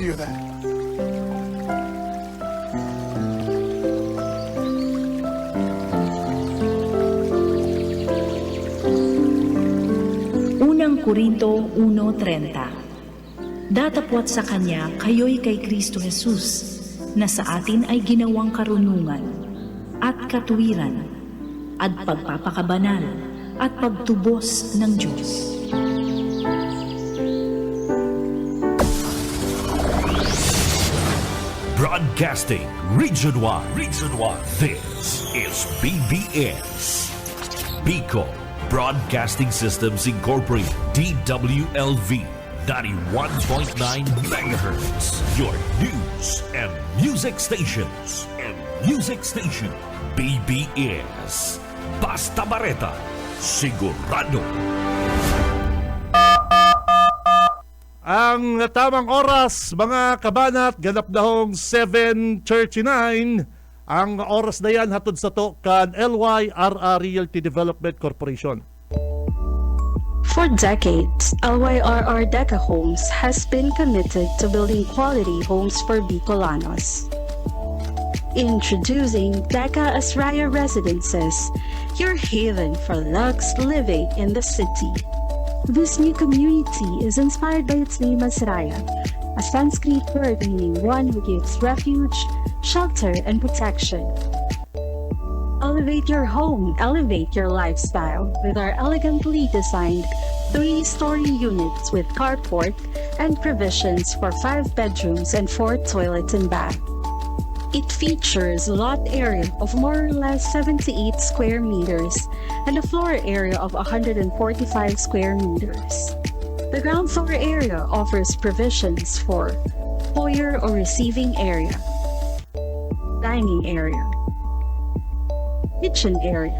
hear that. Unang Korinto 1:30. Datapwat sa Kanya kayo'y kay Kristo Jesus, na sa atin ay ginawang karunungan, at katuwiran, at pagpapakabanal, at pagtubos ng Diyos. Broadcasting Region 1. Region 1. This is BBS. Bicol Broadcasting Systems Incorporated. DWLV 91.9 megahertz. Your news and music stations. BBS. Basta Bareta. Sigurado. Ang tamang oras, mga kabanat, ganap na hong 7:39. Ang oras na yan hatod sa to kan LYRR Realty Development Corporation. For decades, LYRR Deca Homes has been committed to building quality homes for Bicolanos. Introducing Deca Asraya Residences, your haven for luxe living in the city. This new community is inspired by its name Asraya, a Sanskrit word meaning one who gives refuge, shelter, and protection. Elevate your home, elevate your lifestyle with our elegantly designed 3-story units with carport and provisions for 5 bedrooms and 4 toilets and bath. It features a lot area of more or less 78 square meters and a floor area of 145 square meters. The ground floor area offers provisions for foyer or receiving area, dining area, kitchen area,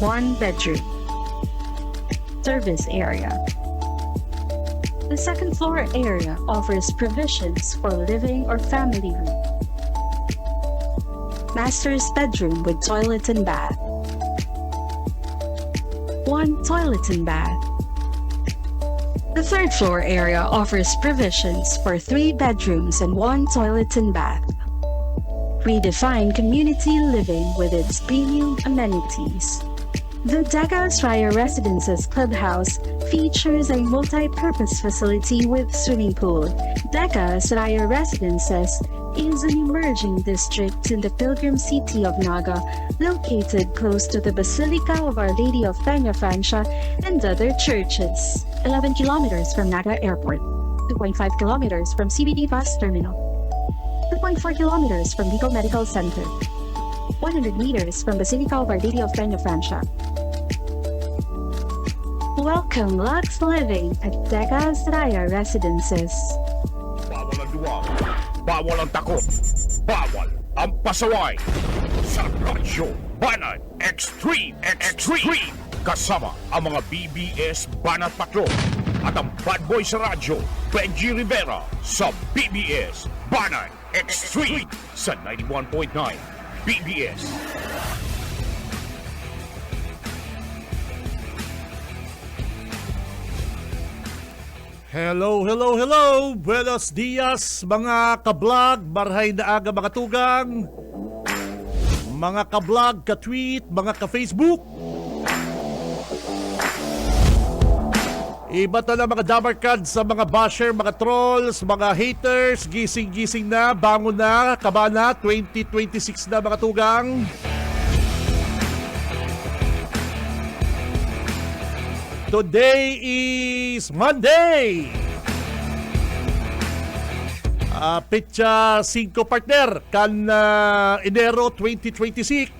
1 bedroom, service area. The second floor area offers provisions for living or family room, master's bedroom with toilet and bath, 1 toilet and bath. The third floor area offers provisions for 3 bedrooms and 1 toilet and bath. Redefine community living with its premium amenities. The Deca Asraya Residences Clubhouse features a multi-purpose facility with swimming pool. Deca Asraya Residences is an emerging district in the pilgrim city of Naga, located close to the Basilica of Our Lady of Peña Francia and other churches. 11 kilometers from Naga Airport, 2.5 kilometers from CBD Bus Terminal, 2.4 kilometers from Bicol Medical Center, 100 meters from Basilica of Our Lady of Peña Francia. Welcome Lux Living at Deca Asraya Residences. Bawal ang duwag, bawal ang takot, bawal ang pasaway. Sa Radyo Banat Extreme, kasama ang mga BBS Banat Patrol at ang bad boy sa radyo, Benji Rivera sa BBS Banat Extreme sa 91.9 BBS. Hello. Buenos dias, mga kablog, marhay na aga mga tugang, mga kablog, ka-tweet, mga ka-Facebook. Iba na mga damarkad sa mga basher, mga trolls, mga haters. Gising na, bangon na, kabana, 2026 na mga tugang. Today is Monday. Petsa 5 partner kan Enero 2026.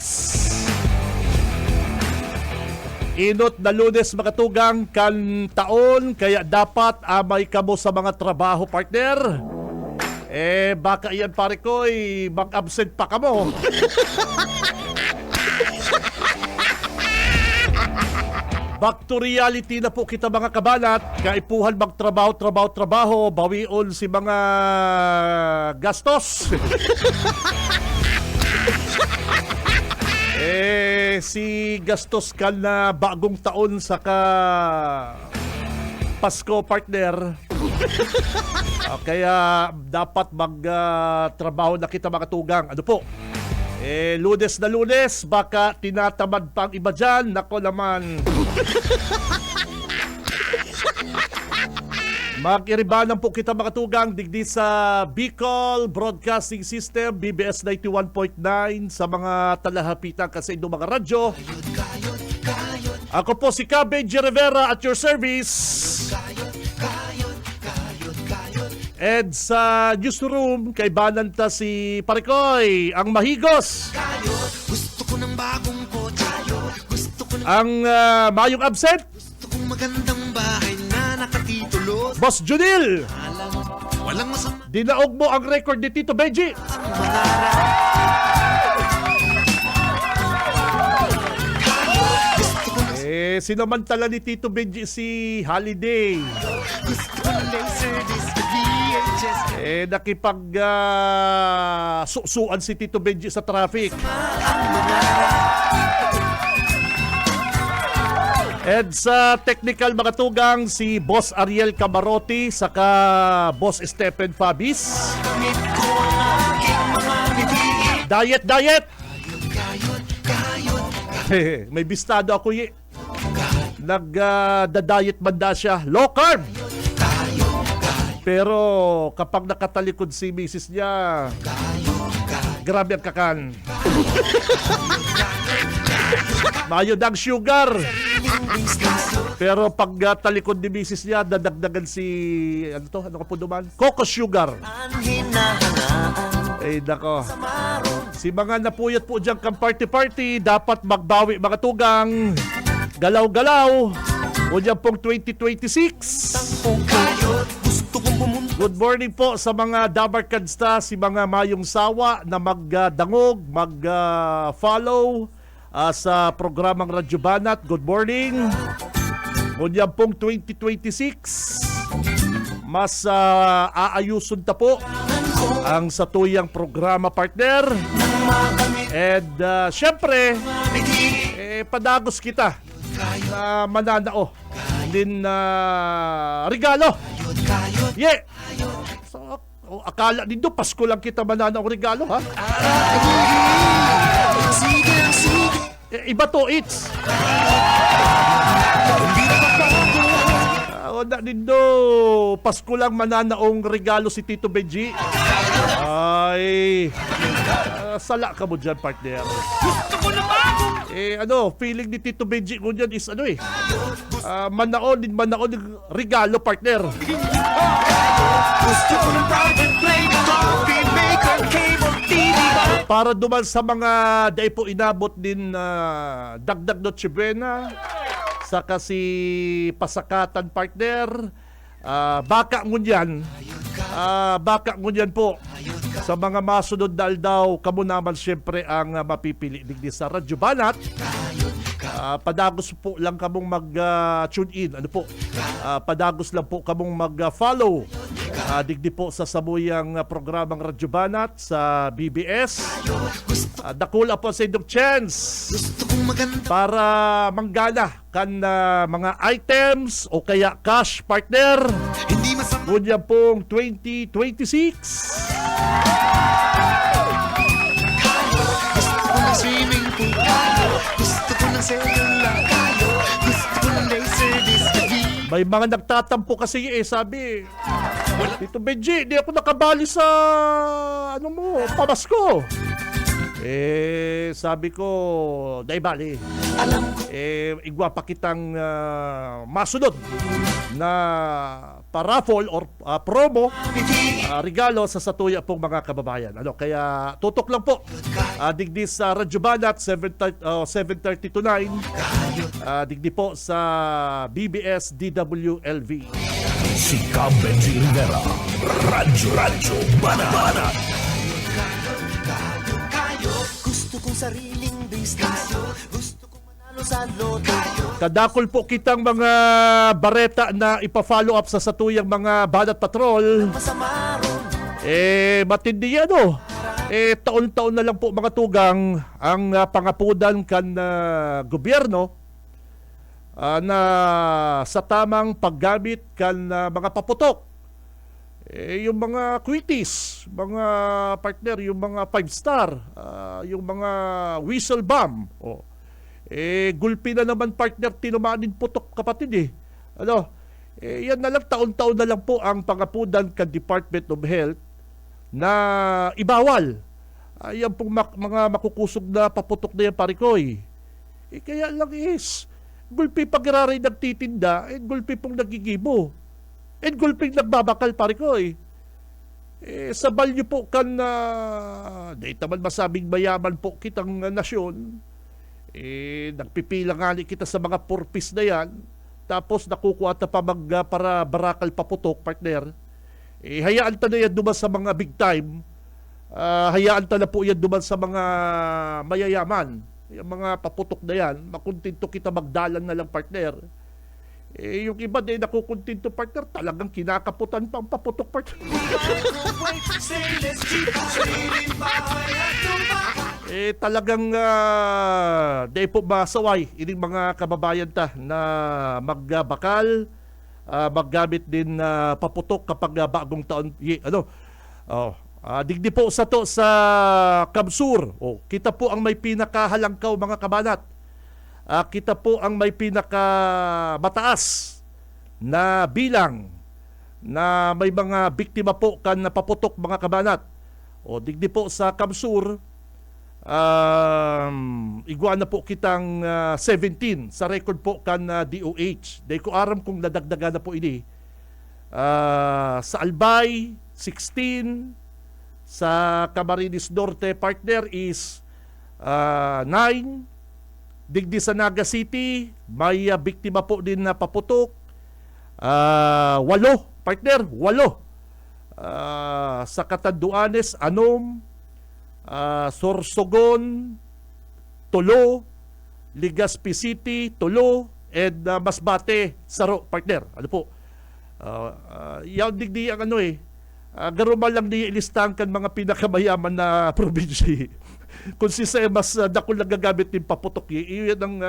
Inot na Lunes mga tugang kan taon, kaya dapat amay kamo sa mga trabaho partner. Baka iyan pare ko mag-absent pa kamo. Back to reality na po kita mga kabanat. Kaipuhan magtrabaho, bawion si mga gastos. Si gastos ka na bagong taon saka Pasko partner. Kaya dapat magtrabaho na kita mga tugang. Ano po? Lunes na Lunes, baka tinatamad pa ang iba dyan. Nako naman. Mag-iribanan po kita mga tugang digdi sa Bicol Broadcasting System, BBS 91.9 sa mga talahapitan kasi ito mga radyo. Ako po si Cabbage Rivera at your service. And sa newsroom, kay Bananta si Parikoy, ang mahigos. Gusto ko ng bagong kotse. Gusto ko ng Ang mayong absent, gusto kong magandang bahay na nakatitulo. Boss Junil. Walang masama Dinaog mo ang record ni Tito Benji. ang mangarap. Gusto ko ng Sinamantala ni Tito Benji si Holiday. gusto ko ng Laserdisc VHS. Nakipag susuan si Tito Benji sa traffic. And sa technical mga tugang, si Boss Ariel Camarote, saka Boss Stephen Fabis. Gamit ko ang aking mga ngiti. Diet! Kayod, kayod, May bistado ako nagda-diet banda siya. Low carb! Pero kapag nakatalikod si misis niya, grabe ang kakan. Mayo ng sugar. Pero pag talikod ni misis niya, dadagdagan si, ano ka po duman? Coco sugar. Nako. Si mga napuyat po dyan kang party-party, dapat magbawi mga tugang. Galaw-galaw. O dyan pong 2026. gusto kong pumunta. Good morning po sa mga Dabarkadsta, si mga mayong sawa na magdangog, mag-follow sa programang Radyo Banat. Good morning. Ngunyan pong 2026, mas aayusun ta po ang satuyang programa, partner. And syempre, padagos kita na mananao din regalo. Yeah. So, akala nindo Pasko lang kita mananao regalo, ha? Sige, sige. Iba to, it's. Wala nindo Pasko lang mananaong regalo si Tito Benji. Ay, sala ka mo dyan, partner. Feeling ni Tito Benji ko dyan is manaon din regalo, partner. Gusto ko ng private plane, coffee maker, cable TV. Para duman sa mga dahil po inabot din dagdag Noche Buena, saka si pasakatan, partner. Baka ngunyan po sa mga masunod na aldaw, kamo naman siyempre ang mapipili digdi sa Radyo Banat. Padagos po lang kamong mag-tune in. Padagos lang po kamong mag-follow. Digdi po sa sabuyang programang Radyo Banat sa BBS. Dakula po sa inyong chance Gusto kong maganda. para manggana kan mga items o kaya cash, partner. Hindi masama. Ngunyan pong 2026. Gusto ko ng swimming pool. Gusto ko ng cellular. Gusto ko ng Laserdisc TV. May mga nagtatampo kasi sabi, Tito Benji, di ako nakabali sa pamasko. Sabi ko, dahil bali. Igwa pa kitang masunod na paraffle or promo, regalo sa satuya pong mga kababayan. Kaya tutok lang po. Digdi sa Radyo Banat, 7:30 to 9. Digdi po sa BBS DWLV. Si Benji Rivera, Radyo Banat. Gusto kong sariling business. Gusto kong manalo sa loto. Kadakol po kitang mga bareta na ipa-follow up sa satuyang mga Banat Patrol. Masama ron. Matindi yan, taon-taon na lang po mga tugang ang pangapudan kan gobyerno na sa tamang paggamit kan mga paputok Yung mga quickies, mga partner, yung mga 5-star, yung mga whistle bomb, gulpi na naman partner, tinumanin putok kapatid Ano? Yan na lang, taon-taon na lang po ang pangapudan ka Department of Health na ibawal. Yan pong mga makukusog na paputok na yan, parikoy. Kaya lang gulpi pag iraray nagtitinda, gulpi pong nagigibo. Gulping nagbabakal, parikoy. Sa balyo po kan di naman masabing mayaman po kitang nasyon. Nagpipila nga kita sa mga purpose na yan. Tapos nakukuha ta pa para barakal paputok, partner. Hayaan ta na yan duman sa mga big time. Hayaan ta na po yan duman sa mga mayayaman. Yung mga paputok na yan, makuntinto kita magdalan na lang, partner. Yung iba din nakukuntinto, partner, talagang kinakaputan pang paputok, partner. Talagang di po masaway ining mga kababayan ta na magbakal, maggamit din paputok kapag bagong taon. Digdi po sa to sa Kamsur. Kita po ang may pinakahalangkaw, mga kabanat. Kita po ang may pinakamataas na bilang na may mga biktima po kan napaputok, mga kabanat. Digdi po sa Kamsur, iguana po kitang 17 sa record po kan DOH. Dahil ko aram kung nadagdagan na po ini. Sa Albay, 16. Sa Camarines Norte, partner, is 9. Digdi sa Naga City, may biktima po din na paputok. 8, partner, 8. Sa Catanduanes, 6. Sorsogon, 3. Legazpi City, 3. And Masbate, Saro, partner. Ano po? Yaw digdi ang garumal lang di ilistahan kan mga pinakamayaman na probinsya. Kung si mas dako lang gagamit ng paputok, iyon ang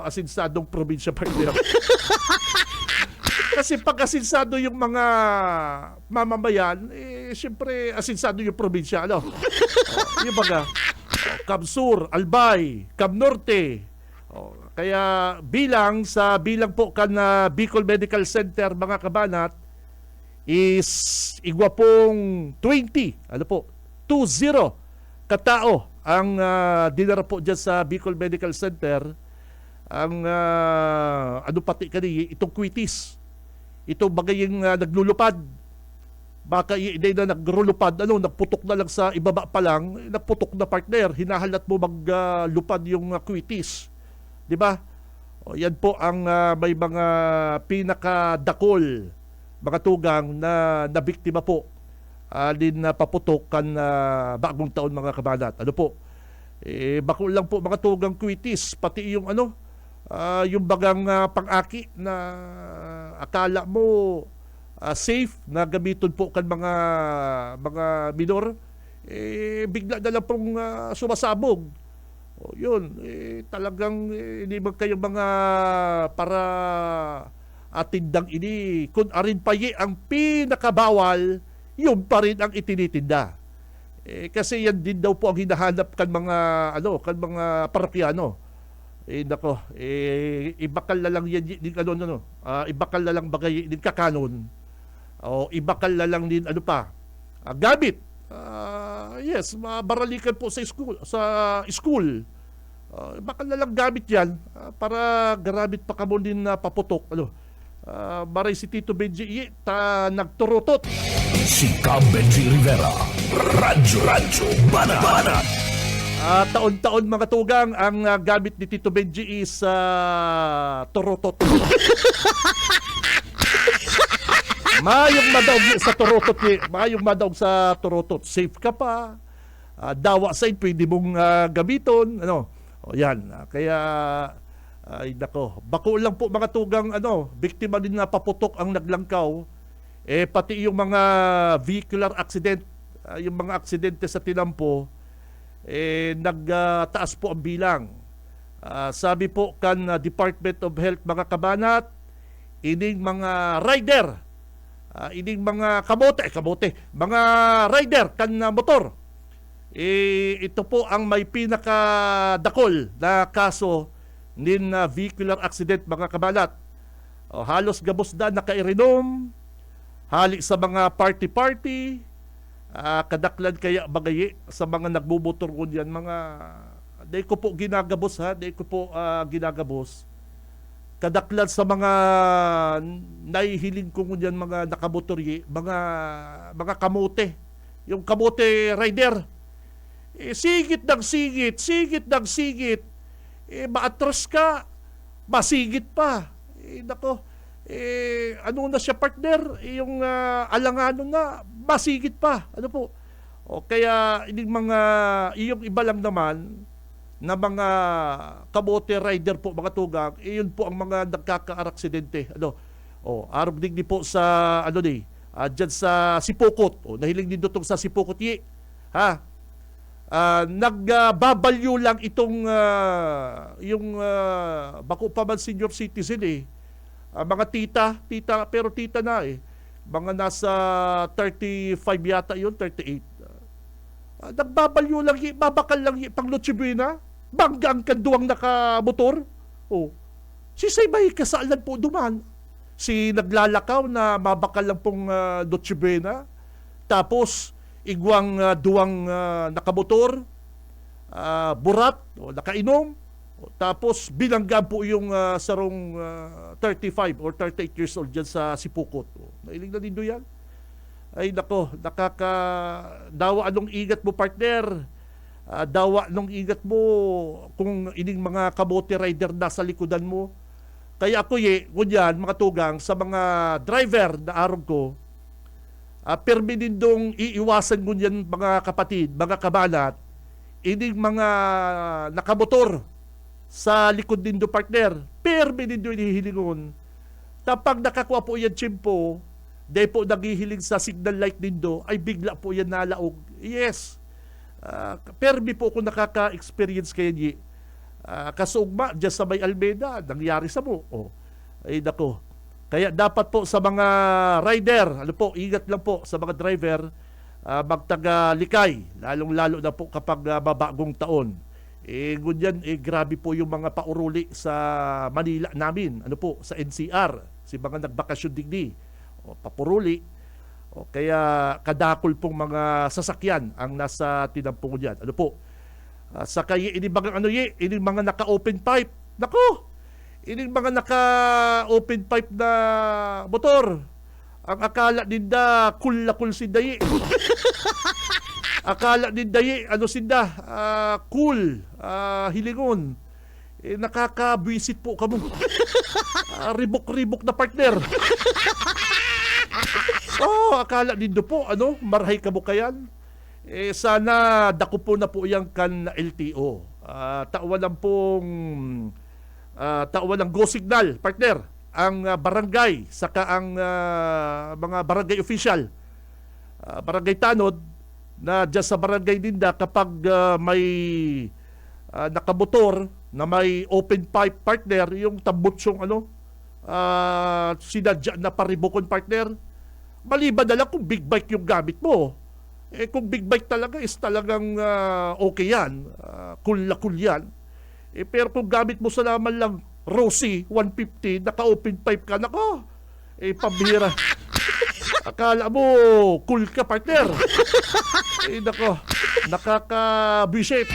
asinsadong probinsya, partner. Kasi pag asinsado yung mga mamamayan, siyempre asinsado yung probinsya. Yung baga, Kamsur, Albay, Camnorte. Kaya bilang po kan Bicol Medical Center, mga kabanat, is igwa pong 20 katao ang dinara po dyan sa Bicol Medical Center. Ang pati kani itong kwitis, ito bagay yung naglulupad, baka hindi na nagrulupad, nagputok na lang sa ibaba pa lang, naputok na, partner, hinahalat mo maglupad yung kwitis, di ba? Yan po ang may mga pinakadakol, mga tugang na nabiktima po din na paputok kan bagong taon, mga kabanat. Ano po? Bako lang po, mga tugang kwitis, pati yung yung bagang pang-aki na akala mo safe na gamiton po kan mga minor, bigla na lang pong sumasabog. Yun, talagang hindi man kayo mga para atindang ini, kung arin paye ang pinakabawal, yun pa rin ang itinitinda. Kasi yan din daw po ang hinahanap kan mga mga parakyano. Ibakal na lang yan din ibakal na lang bagay din kakanon. Ibakal na lang din gamit. Yes, mabaralikan po sa school. Ibakal na lang gamit yan para garamit pa kamo din na paputok. Maray si Tito Benji nagturutot. Si Cam Benji Rivera, Radyo Banat. Taon-taon, mga tugang, ang gamit ni Tito Benji is turutot. Mayong madaog sa turutot. Safe ka pa. Dawa sa'yo, pwede mong gamiton. Yan. Kaya, ay nako. Bako lang po, mga tugang, biktima din na paputok ang naglangkaw. Pati yung mga vehicular accident, yung mga aksidente sa tinampo, nagtaas po ang bilang. Sabi po kan Department of Health, mga kabanat, ining mga rider ining mga mga rider kan motor. Ito po ang may pinakadakol na kaso nin vehicular accident, mga kabalat. Halos gabos na nakairinom, hali sa mga party-party, kadaklan kaya bagayi sa mga nagbumotor yan, mga di ko po ginagabos ginagabos. Kadaklan sa mga naihiling ko yan, mga nakamotorye, mga kamote, yung kamote rider. Sigit ng sigit, maatras ka, masigit pa. Nako, ano na siya, partner, yung alangano na, masigit pa. Ano po? Kaya yung iba lang naman na mga kamote rider po, mga tugang, yun po ang mga nagkaka-aksidente. Arog din po sa, dyan sa Sipokot. Nahiling din doon sa Sipokot, nagbabalyo lang itong bako pa man senior citizen mga tita pero tita na mga nasa 35 yata yun, 38. Nagbabalyo lang, babakal lang pang Noche Buena, bangga ang kanduang nakamotor. Si Saybay kasaalan po duman, si naglalakaw na mabakal lang pong Noche Buena, tapos igwang duwang nakamotor, burat, nakainom, tapos bilanggan po yung sarong 35 or 38 years old dyan sa Sipukot. Nailing na nindo yan? Ay nako, dawa anong ingat mo, partner. Dawa anong ingat mo kung ining mga kamote rider na sa likodan mo. Kaya ako ngunyan, mga tugang, sa mga driver na araw ko, perminindong iiwasan ngunyan, mga kapatid, mga kabalat, ining mga nakamotor sa likod nindo, partner, perminindo inihilingon. Tapag nakakuha po yan chimpo, day po naghihiling sa signal light nindo, ay bigla po yan nalaog. Yes. Permi po kung nakaka-experience kayo niya. Kasugma, dyan sa may Almeida, nangyari sa mo. Ay nako. Kaya dapat po sa mga rider, ingat lang po sa mga driver, magtaga-likay, lalong-lalo na po kapag babagong taon. Ngunyan, grabe po yung mga pauruli sa Manila namin, sa NCR, si mga nagbakasyon digdi, papuruli. Kaya kadakol pong mga sasakyan ang nasa tinampong dyan. Sa kaya ini mga naka-open pipe. Nako! Ini mga naka-open pipe na motor. Ang akala ninda cool na cool si Dayi. Akala ninda cool, hilingon. Nakaka-visit po kamo. Ribok-ribok na partner. Akala nindo po, marahay kamo kayan. Sana dako po na po yang kan LTO. Tawan ng go signal, partner, ang barangay, saka ang mga barangay official, barangay tanod, na dyan sa barangay ninda, kapag may nakamotor na may open pipe, partner, yung tambutsong sinadya na paribukon, partner, maliban na lang kung big bike yung gamit mo. Kung big bike talaga is talagang okay yan, cool na cool yan. Pero kung gamit mo sa naman lang Rossi 150, naka-open pipe ka, nako, pambira. Akala mo cool ka, partner. Nako, nakaka-visit.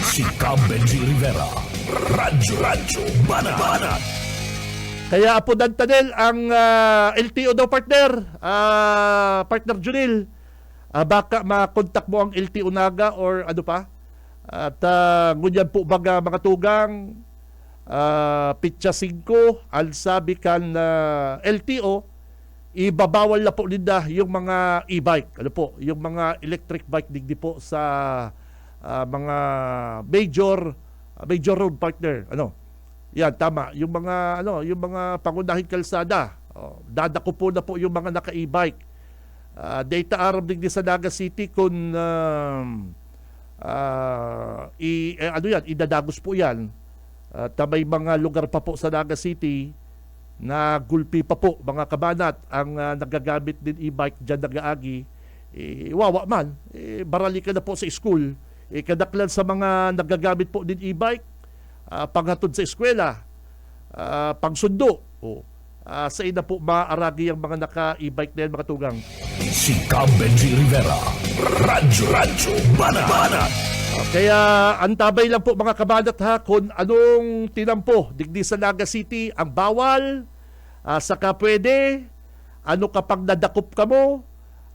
Si Benji Rivera, Radyo Banat. Kaya po Dantanel, ang LTO daw, partner, partner Junil, baka makontak mo ang LTO Naga or ano pa. At ngunyan po baga mga tugang, Pitsa 5, ang sabi kan LTO, ibabawal na po nila yung mga e-bike, yung mga electric bike digdi po sa mga major road, partner. Yan, tama. Yung mga pangunahing kalsada, dadako po na po yung mga naka e-bike. Data Arab digdi sa Naga City kung idadagos po yan. At may mga lugar pa po sa Naga City na gulpi pa po mga kabanat ang nagagamit din e-bike dyan nagaagi, wawa man, barali ka na po sa school, kadaklan sa mga nagagamit po din e-bike, panghatod sa eskwela, pangsundo, sa ina po maaaragi ang mga naka-e-bike na yan mga tugang. Si Cam Benji Rivera, Radyo Banat. Kaya antabay lang po mga kabanat ha kung anong tinampo digdi sa Naga City ang bawal, saka pwede, ano kapag nadakop ka mo,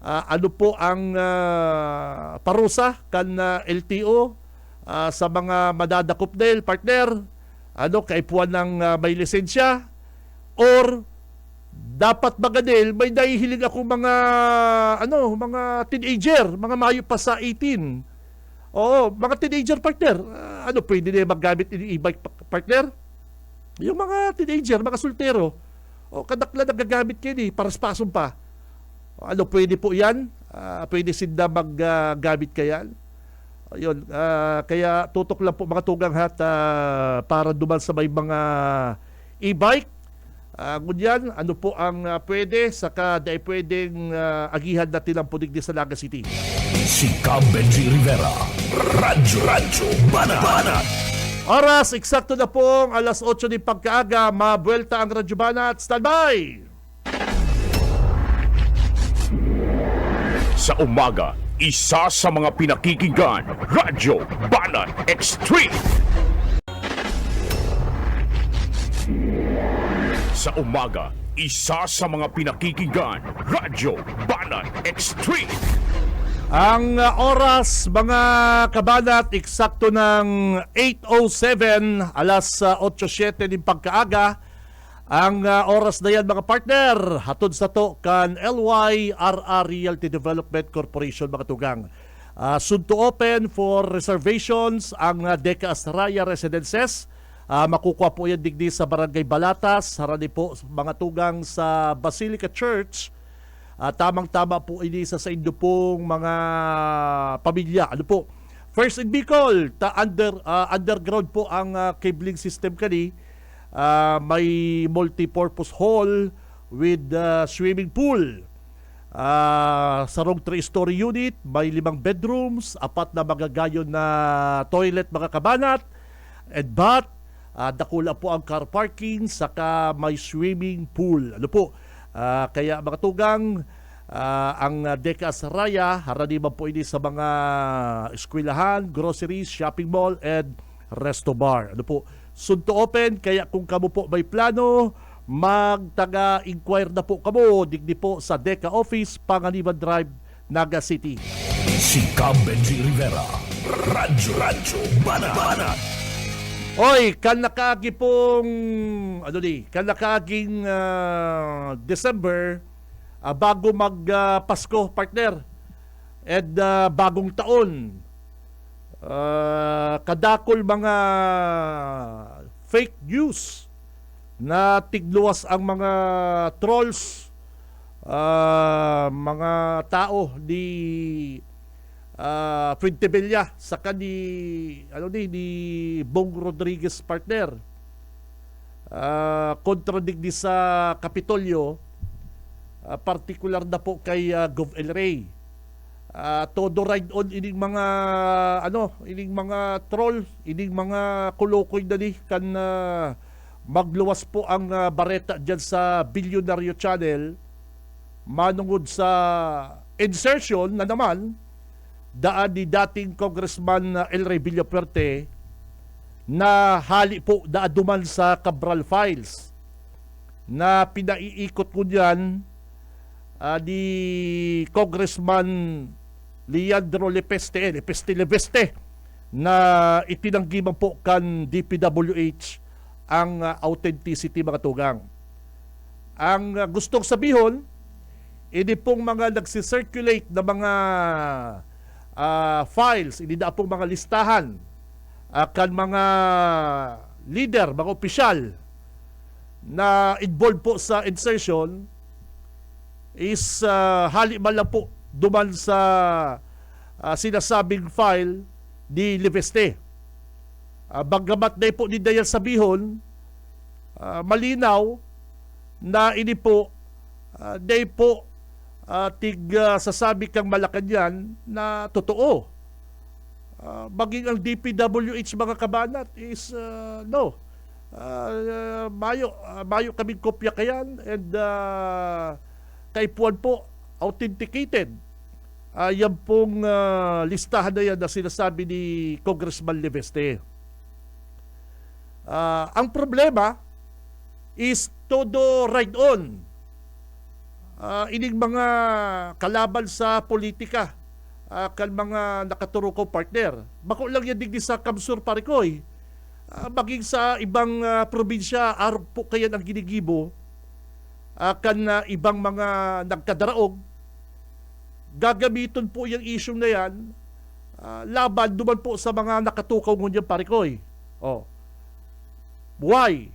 ano po ang parusa kan LTO sa mga madadakop dahil partner, ano kaipuan ng may lisensya, or dapat maganil may nahihiling ako mga mga teenager, mga mayo pa sa 18. Oo, mga teenager partner. Ano pwede na maggamit ng e-bike partner? Yung mga teenager, mga sultero. Kadakla nagagamit kayo paraspason pa. Ano pwede po yan? Pwede sinda maggamit ka yan? Yun, kaya tutok lang po mga tugang hat para duman sa may mga e-bike. Ngunyan, ano po ang pwede, saka dahil pwedeng agihan natin ang punig sa Naga City. Si Cam Benji Rivera, Radyo Banat. Oras, eksakto na pong alas 8 ng pagkaaga, mabuelta ang Radyo Banat. Standby! Sa umaga, isa sa mga pinakikinggan, Radyo Banat Extreme. Sa umaga, isa sa mga pinakikinggan, Radyo Banat Extreme. Ang oras, mga kabanat, eksakto ng 8:07, alas 8:07 ng pagkaaga. Ang oras na yan, mga partner, hatod sa to kan LYRR Realty Development Corporation, mga tugang. Soon to open for reservations ang Deca Astraya Residences. Makukuha po yan digdi sa Barangay Balatas, harani po mga tugang sa Basilica Church. Tamang-tama po ini sa inyo pong mga pamilya. Ano po? First in Bicol, underground po ang cabling system kani. May multi-purpose hall with swimming pool. Sarong 3-story unit, may 5 bedrooms, 4 na magagayon na toilet mga kabanat, and bath. Dakula po ang car parking, saka may swimming pool. Ano po? Kaya mga tugang, ang Deca Astraya, harani man po ini sa mga eskwelahan, groceries, shopping mall, and resto bar. Ano po? Soon to open, kaya kung kamo po may plano, magtaga-inquire na po kamo, digdi po sa Deca Office, Panganiban Drive, Naga City. Si Cam Benji Rivera, Radyo Banat. Oy, kan nakaagi pong kan nakaaging December, bago Pasko, partner, and bagong taon, kadakol mga fake news na tigluwas ang mga trolls, mga tao di Fuentebella saka ni Bong Rodriguez, partner, kontradigdi sa Kapitolyo, particular na po kay Gov. El Rey. Todo ride on ining mga ining mga troll, ining mga kulokoy na ni kan magluwas po ang bareta diyan sa Bilyonaryo Channel manungod sa insertion na naman daan ni dating Congressman El Rey Villafuerte na hali po duman sa Cabral Files na pinaiikot ko diyan ni Congressman Leandro Lepeste na itinanggi man po kan DPWH ang authenticity, mga tugang. Ang gustong sabihon, ini pong mga nagsisirculate na mga files, hindi na pong mga listahan kan mga leader, mga opisyal na involved po sa insertion is hali man lang po duman sa sinasabing file ni Leveste. Bagamat na po ni Dayal sabihon, malinaw na ini po day po sasabi kang Malacanang na totoo. Maging ang DPWH mga kabanat is no. Mayo kaming kopya kayan and kay Puan po authenticated. Yan pong listahan na yan na sinasabi ni Congressman Leveste. Ang problema is todo right on. Ining mga kalaban sa politika, kan mga nakaturo ko partner. Bako lang yan digdi sa Kamsur Parikoy. Maging sa ibang probinsya, araw po kayan ang ginigibo, kan ibang mga nagkadaraog, gagamiton po yung issue na yan, laban duman po sa mga nakatukaw ngunyan Parikoy. Why?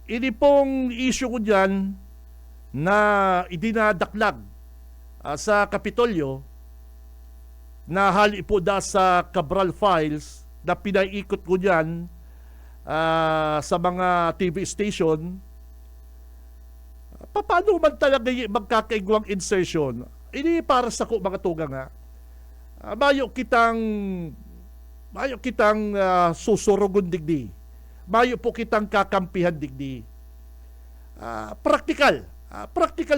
Ini pong issue ko dyan na idinadaklag sa Kapitolyo na hali po da sa Cabral Files na pinaiikot ko dyan sa mga TV station. Paano man talaga magkakaigwang insertion? Ini para sa ko mga tuga nga. Mayo kitang susurugon digdi. Mayo po kitang kakampihan digdi. Practical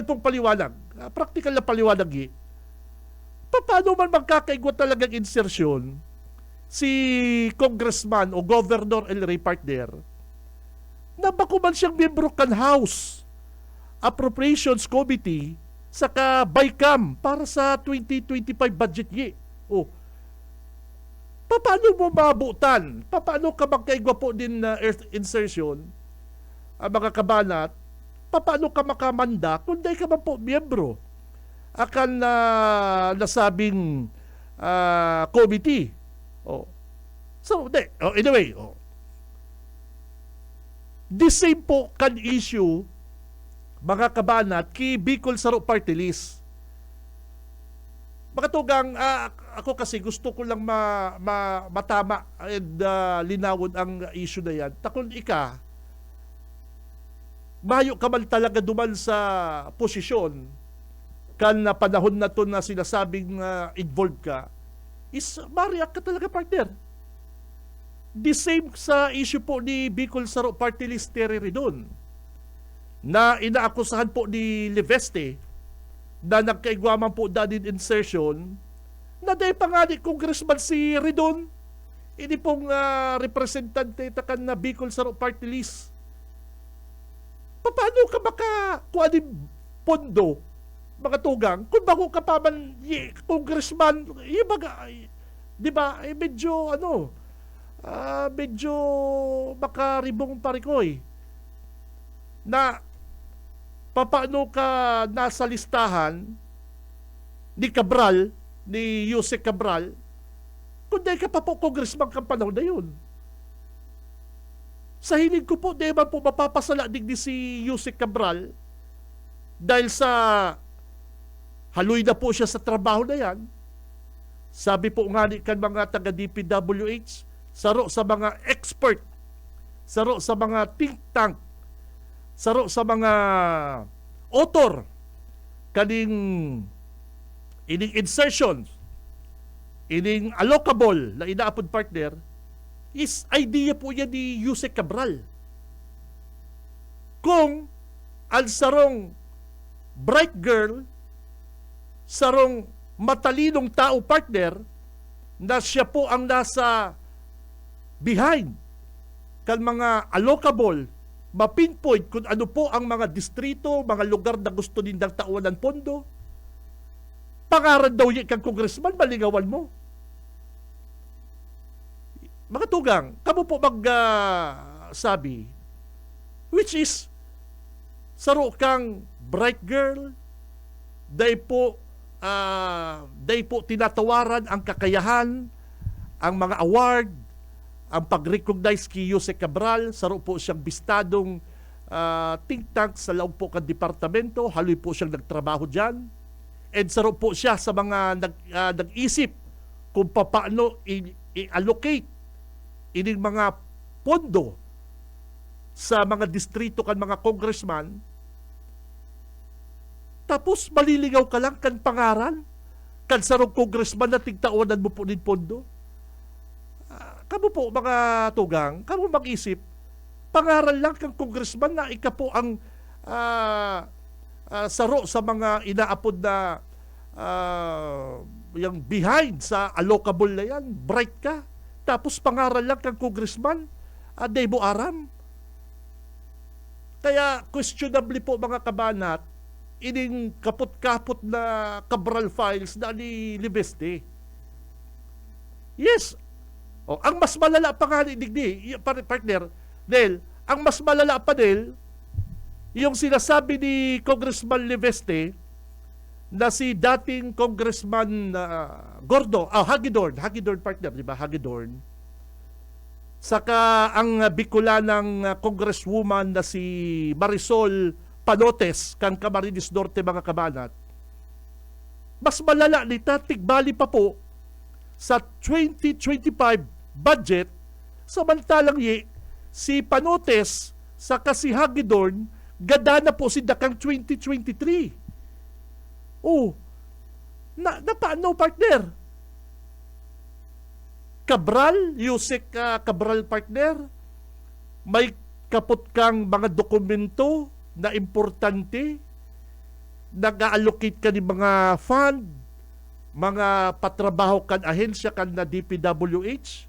pong paliwanag. Practical na paliwanag. Paano man magkakaigwa talagang insertion si congressman o governor El Rey partner na bako man siyang membro kan House Appropriations Committee saka BICAM para sa 2025 budget year. Paano mo mabutan? Paano ka magkaigwa po din na insertion mga kabanat? Paano ka makamanda kung di ka man po miyembro akan nasabing committee? So, anyway, the same po kan issue mga kabanat ki Bicol Saro Party List. Mga tugang, ako kasi gusto ko lang matama and linawon ang issue na yan. Takon mayo ka man talaga duman sa posisyon kan na panahon na to na sinasabing involved ka, is mariak ka talaga partner. The same sa issue po ni Bicol Saro Party List Terry Ridon na inaakusahan po ni Leveste na nagkaigwaman po dadin insertion na dahil pa nga ni Congressman si Ridon, ini pong representante takan na Bicol Saro Party List. Paano ka makakuha din pondo mga tugang kung bago ka pa man congressman di ba medyo medyo makaribong Parikoy na paano ka nasa listahan ni Cabral, ni Jose Cabral kung dahil ka pa po congressman kang panahon na yun. Sa hilig ko po, di ba po mapapasala digdi si Jose Cabral dahil sa haloy na po siya sa trabaho na yan. Sabi po nga ni kan mga taga-DPWH, saro sa mga expert, saro sa mga think tank, saro sa mga author, kaning ining insertions, ining allocable na inaapod partner, is idea po yan ni Jose Cabral. Kung ang sarong bright girl, sarong matalinong tao partner, na siya po ang nasa behind kan mga allocable, mapinpoint kung ano po ang mga distrito, mga lugar na gusto nindang tauan ng pondo, pangaran daw yan kang congressman, malingawan mo. Mga tugang, kamo po sabi, which is, saro kang bright girl, day po tinatawaran ang kakayahan, ang mga award, ang pag-recognize kay Jose Cabral, saro po siyang bistadong think tank sa loob po kan departamento, haloy po siyang nagtrabaho dyan, and saro po siya sa mga nag-isip kung paano i-allocate ining mga pondo sa mga distrito kan mga congressman Tapos maliligaw ka lang kan pangaran. Kan sarong congressman na tigtaonan mo po din pondo. Kamu po mga tugang, kamu mag-isip, pangaral lang kang congressman na ika po ang saro sa mga inaapod na yung behind sa allocable na yan, bright ka. Tapos pangaral lang kang congressman, day mo aram. Kaya questionably po mga kabanat, ining kaput-kaput na Cabral files na ni Libeste. Yes. Ang mas malala pa nga ni Digdi, partner, Del, ang mas malala pa Del, yung sinasabi ni Congressman Libeste na si dating Congressman Hagedorn partner, di ba? Hagedorn. Saka ang Bicolanang Congresswoman na si Marisol Panotes, kang Camarines Norte mga kabanat. Mas malala ni tigbali pa po sa 2025 budget, samantalang si Panotes saka si Hagedorn gada na po si dakang 2023. Paano partner? Yusek Cabral partner, may kapot kang mga dokumento na importante, nag-allocate ka ni mga fund, mga patrabaho kan ahensya kan na DPWH,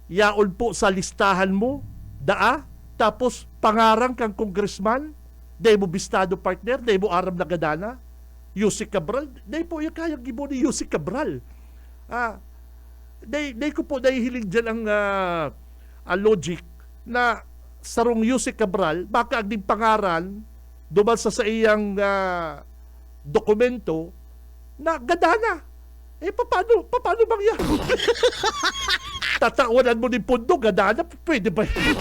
yaon po sa listahan mo, tapos pangarang kang congressman, day mo bistado partner, day mo aram na gadana, Yusek Cabral, day po yung kayang gibo ni Yusek Cabral. Day ko po nahihiling dyan ang logic na sarong Yusek Cabral, baka ang pangaran duman sa iyang dokumento na gadana. Paano bang yan? Tatawanan mo ni Pundo, gadana, pwede ba yan?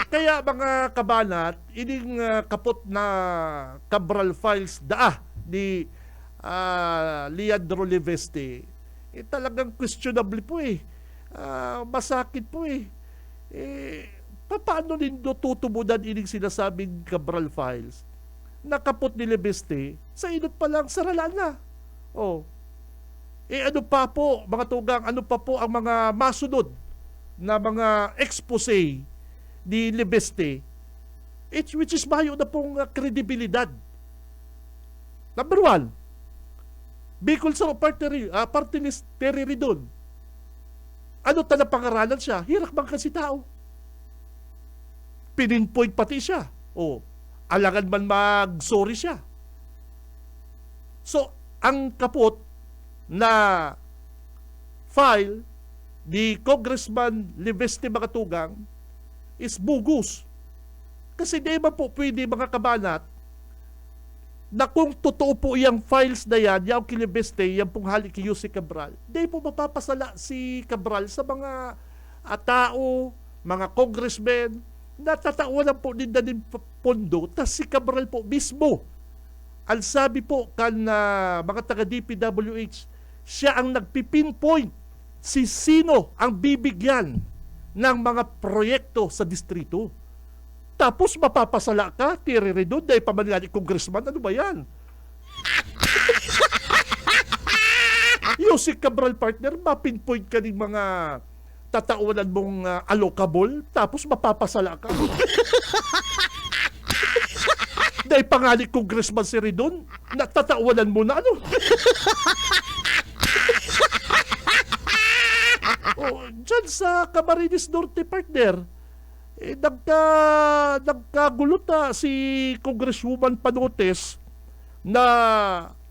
Kaya mga kabanat, ining kapot na Cabral files ni Leandro Libeste, talagang questionable po masakit po paano nindo tutubudan ining sinasabing Cabral files nakapot ni Libeste sa inot pa lang saralan na. Ano pa po mga tugang, ano pa po ang mga masunod na mga expose ni Libeste which is mayo na pong kredibilidad. Number 1, Bicol sa party list Terry Ridon. Ano na pangaralan siya? Hirak bang kasi tao? Pininpoint pati siya. Alangan man mag-sorry siya. So, ang kapot na file ni Congressman Libeste Makatugang is bugus. Kasi di ba po pwede mga kabanat na kung totoo po yung files na yan, yung kilibeste, yung pong halik kay Yusek Cabral, di po mapapasala si Cabral sa mga tao, mga congressmen, na tatawanan po din na din pondo, tas si Cabral po mismo, ang sabi po kan mga taga-DPWH, siya ang nagpipinpoint si sino ang bibigyan ng mga proyekto sa distrito. Tapos mapapasala ka, tiriridod, dahil pamanlani congressman, ano ba yan? Yusek Cabral partner, mapinpoint ka ng mga tataunan mong allocable, tapos mapapasala ka. Dahil pangani congressman si Ridon, natatawanan mo na ano? Diyan sa Camarines Norte partner, nagkagulot si Congresswoman Panotes na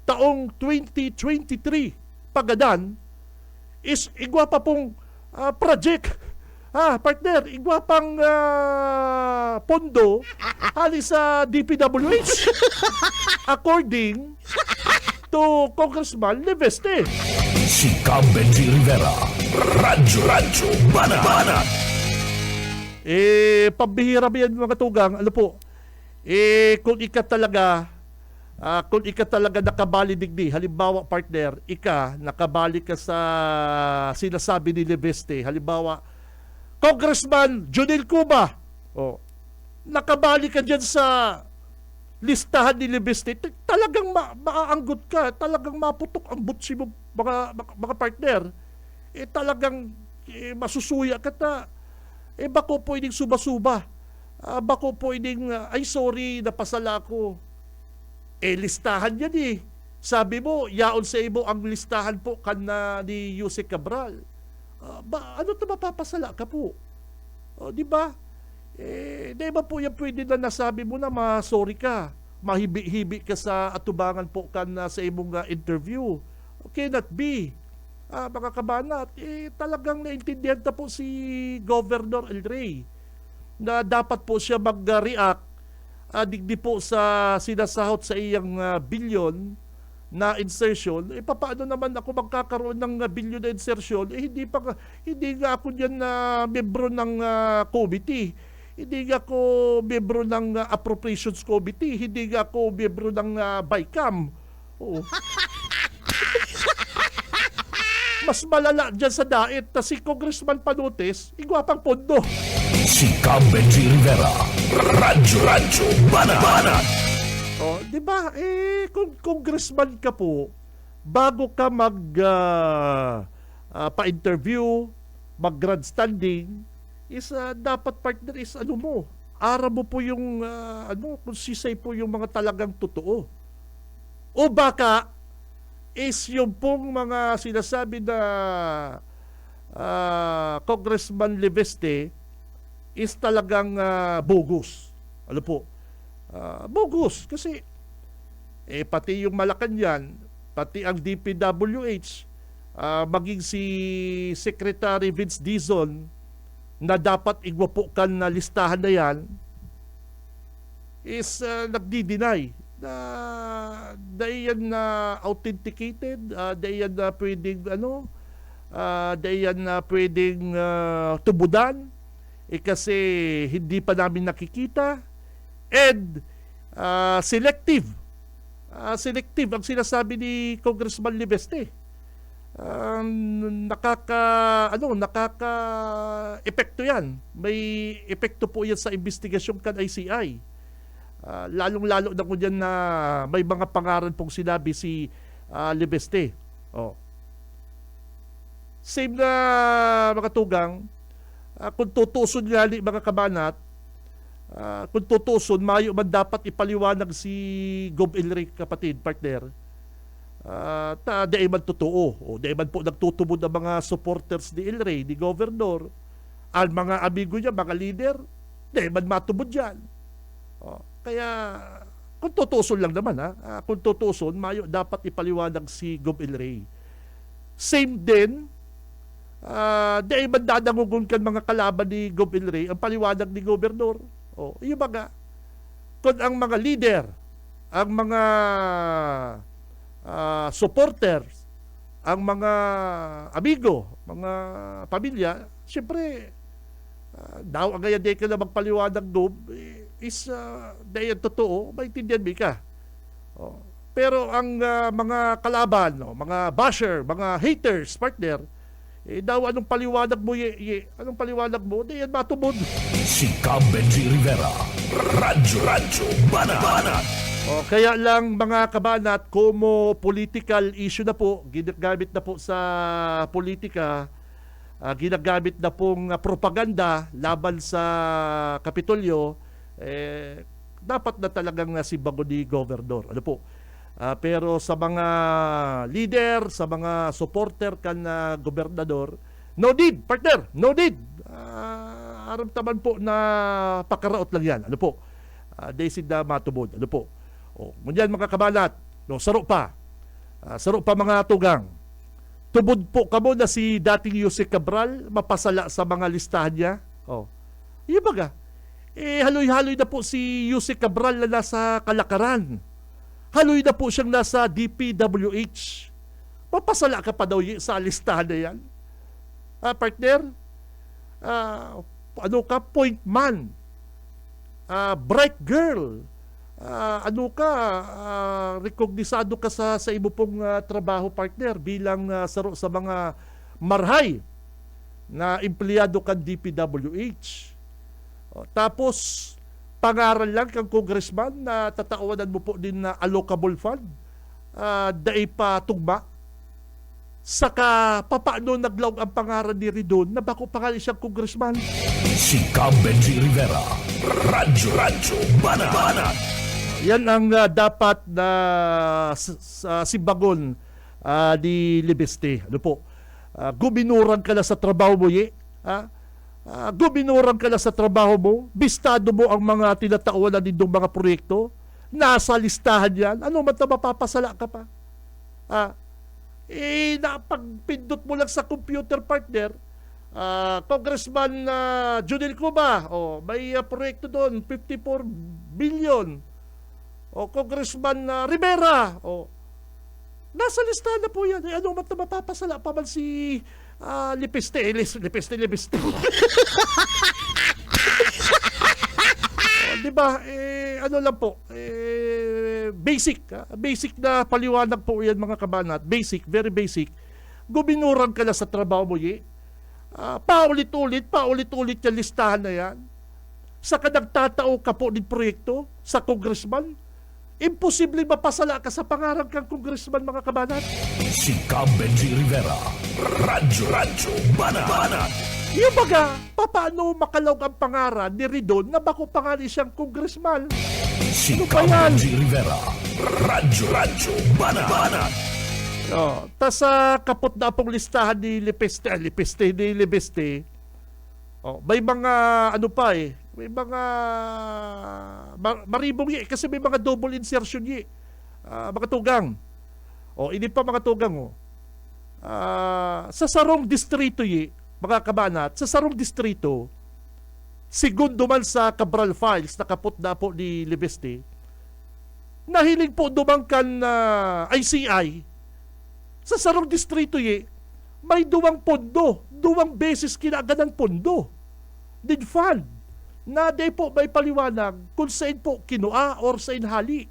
taong 2023 pagadan is igwa pa pong project. Partner, igwa pang pondo hali sa DPWH according to Congressman Libeste. Si Benji Rivera, Radyo Banat. Pambihira ba yan mga tugang? Ano po? Kung ika talaga nakabali digdi, halimbawa partner, nakabali ka sa sinasabi ni Libeste, halimbawa, Congressman Junil Cuba, nakabali ka dyan sa listahan ni Libeste, talagang maaanggot ka, talagang maputok ang butsi mo, mga partner. Talagang masusuya ka ta. Bako pwedeng suba-suba. Bako pwedeng, ay sorry, napasala ko. Listahan yan Sabi mo, yaon sa imo ang listahan po kan ni Jose Cabral. Ano ito mapapasala ka po? Di ba? Di ba po yan pwede na nasabi mo na sorry ka. Mahibi-hibi ka sa atubangan po sa imong interview. Cannot be. Mga kabanat, talagang naintindihan na po si Governor El Rey na dapat po siya mag-react digdi po sa sinasahot sa iyang bilyon na insertion. Paano naman ako magkakaroon ng bilyon na insertion? Hindi nga ako diyan na membro ng committee. Hindi nga ako membro ng appropriations committee. Hindi nga ako membro ng BICAM. Oo. Mas malala dyan sa daet na si Congressman Panutis, igwapang pondo. Si Benji Rivera, Radyo Banat. Di ba? Kung congressman ka po, bago ka pa-interview, mag-grandstanding, dapat partner ara mo po yung kung sisay po yung mga talagang totoo. O baka yung pong mga sinasabi na Congressman Libeste is talagang bogus. Ano po? Bogus. Kasi pati yung Malacanang, pati ang DPWH, maging si Secretary Vince Dizon na dapat igwapukan na listahan na yan is nagdi-deny na yan na authenticated, yan na pwedeng yan na pwedeng tubudan kasi hindi pa namin nakikita, and selective ang sinasabi ni Congressman Libeste. Nakaka-epekto yan. May epekto po yan sa investigasyon kan ICI. Lalong-lalo na ko dyan na may mga pangalan pong sinabi si Libeste. Same na mga tugang, kung tutuson nga mga kabanat, kung tutuson, mayo man dapat ipaliwanag si Gob Elric, kapatid, partner, di man totoo. Di man po nagtutubod ang mga supporters ni El Rey, ni Governor, ang mga amigo niya, mga leader, di man matubod yan. Kaya, kung tutuson lang naman, kung tutuson, mayo dapat ipaliwanag si Gob El Rey. Same din, di man dadangugun kan mga kalaban ni Gob El Rey, ang paliwanag ni Governor. Yung mga, kung ang mga leader, ang mga supporters, ang mga amigo, mga pamilya, siyempre, daw ang ganyan di ka na magpaliwanag doon, is dahil totoo, maintindihan mo ka. Pero ang mga kalaban, mga basher, mga haters, partner, daw anong paliwanag mo, anong paliwanag mo, di yan matubod. Si Benji Rivera, Radyo Banat. Kaya lang mga kabanat, como political issue na po, ginagamit na po sa politika, ginagamit na pong propaganda laban sa Kapitolyo, dapat na talagang sibago ni Governor. Ano po? Pero sa mga leader, sa mga supporter kan gobernador, no need, partner, no need. Aramtaman po na pakaraot lang yan. Ano po? Desid na matubod. Ano po? Ngunyan mga kabalat, saro pa mga tugang. Tubod po kamo na si dating Jose Cabral mapasala sa mga listahan niya. Yung baga, haloy-haloy na po si Jose Cabral na nasa Kalakaran. Haloy na po siyang nasa DPWH. Mapasala ka pa daw sa listahan na yan. Partner, point man, bright girl, rekognisado ka sa imo pong trabaho, partner, bilang saro sa mga marhay na empleyado kan DPWH. Tapos pangaral lang kang congressman na tatawanan mo po din na allocable fund, daay pa tugma. Saka papaano naglaog ang pangaran ni Ridon na bako pangalan siyang congressman. Si Cam Benji Rivera. Radyo Banat. Yan ang dapat na simbagon ni Libeste. Ano po? Guminuran ka na sa trabaho mo, guminuran ka na sa trabaho mo, bistado mo ang mga tinatawanan nitong mga proyekto, nasa listahan yan, ano man na mapapasala ka pa? Napagpindot mo lang sa computer, partner, Congressman Junel Cuba, may proyekto doon, 54 billion. Congressman Rivera, nasa listahan na po yan. Ano man na mapapasala pa man si Libeste. Diba? Ano lang po, basic na paliwanag po yan mga kabanat. Basic, very basic. Guminuran ka na sa trabaho mo, paulit-ulit yung listahan na yan. Saka nagtatao ka po ng proyekto sa congressman. Imposible mapasala ka sa pangarang kang congressman mga kabanat. Si Cam Benji Rivera. Radyo Banat. Yung baga, paano makalawag ang pangaran ni Ridon na bako pangalan siyang congressman? Si Ano ba Cam yan? Benji Rivera. Radyo Banat. Tas kapot na pong listahan ni Libeste, may mga ano pa may mga maribong kasi may mga double insertion mga tugang. Ini pa mga tugang sa sarong distrito mga kabanat, sa sarong distrito, segundo man sa Cabral Files, nakapot na po ni Libeste, nahiling po dumangkan ICI, sa sarong distrito may duwang pondo, duwang beses kinaganan pondo, din fund, na day po may paliwanag kung saan po kinua or saan hali.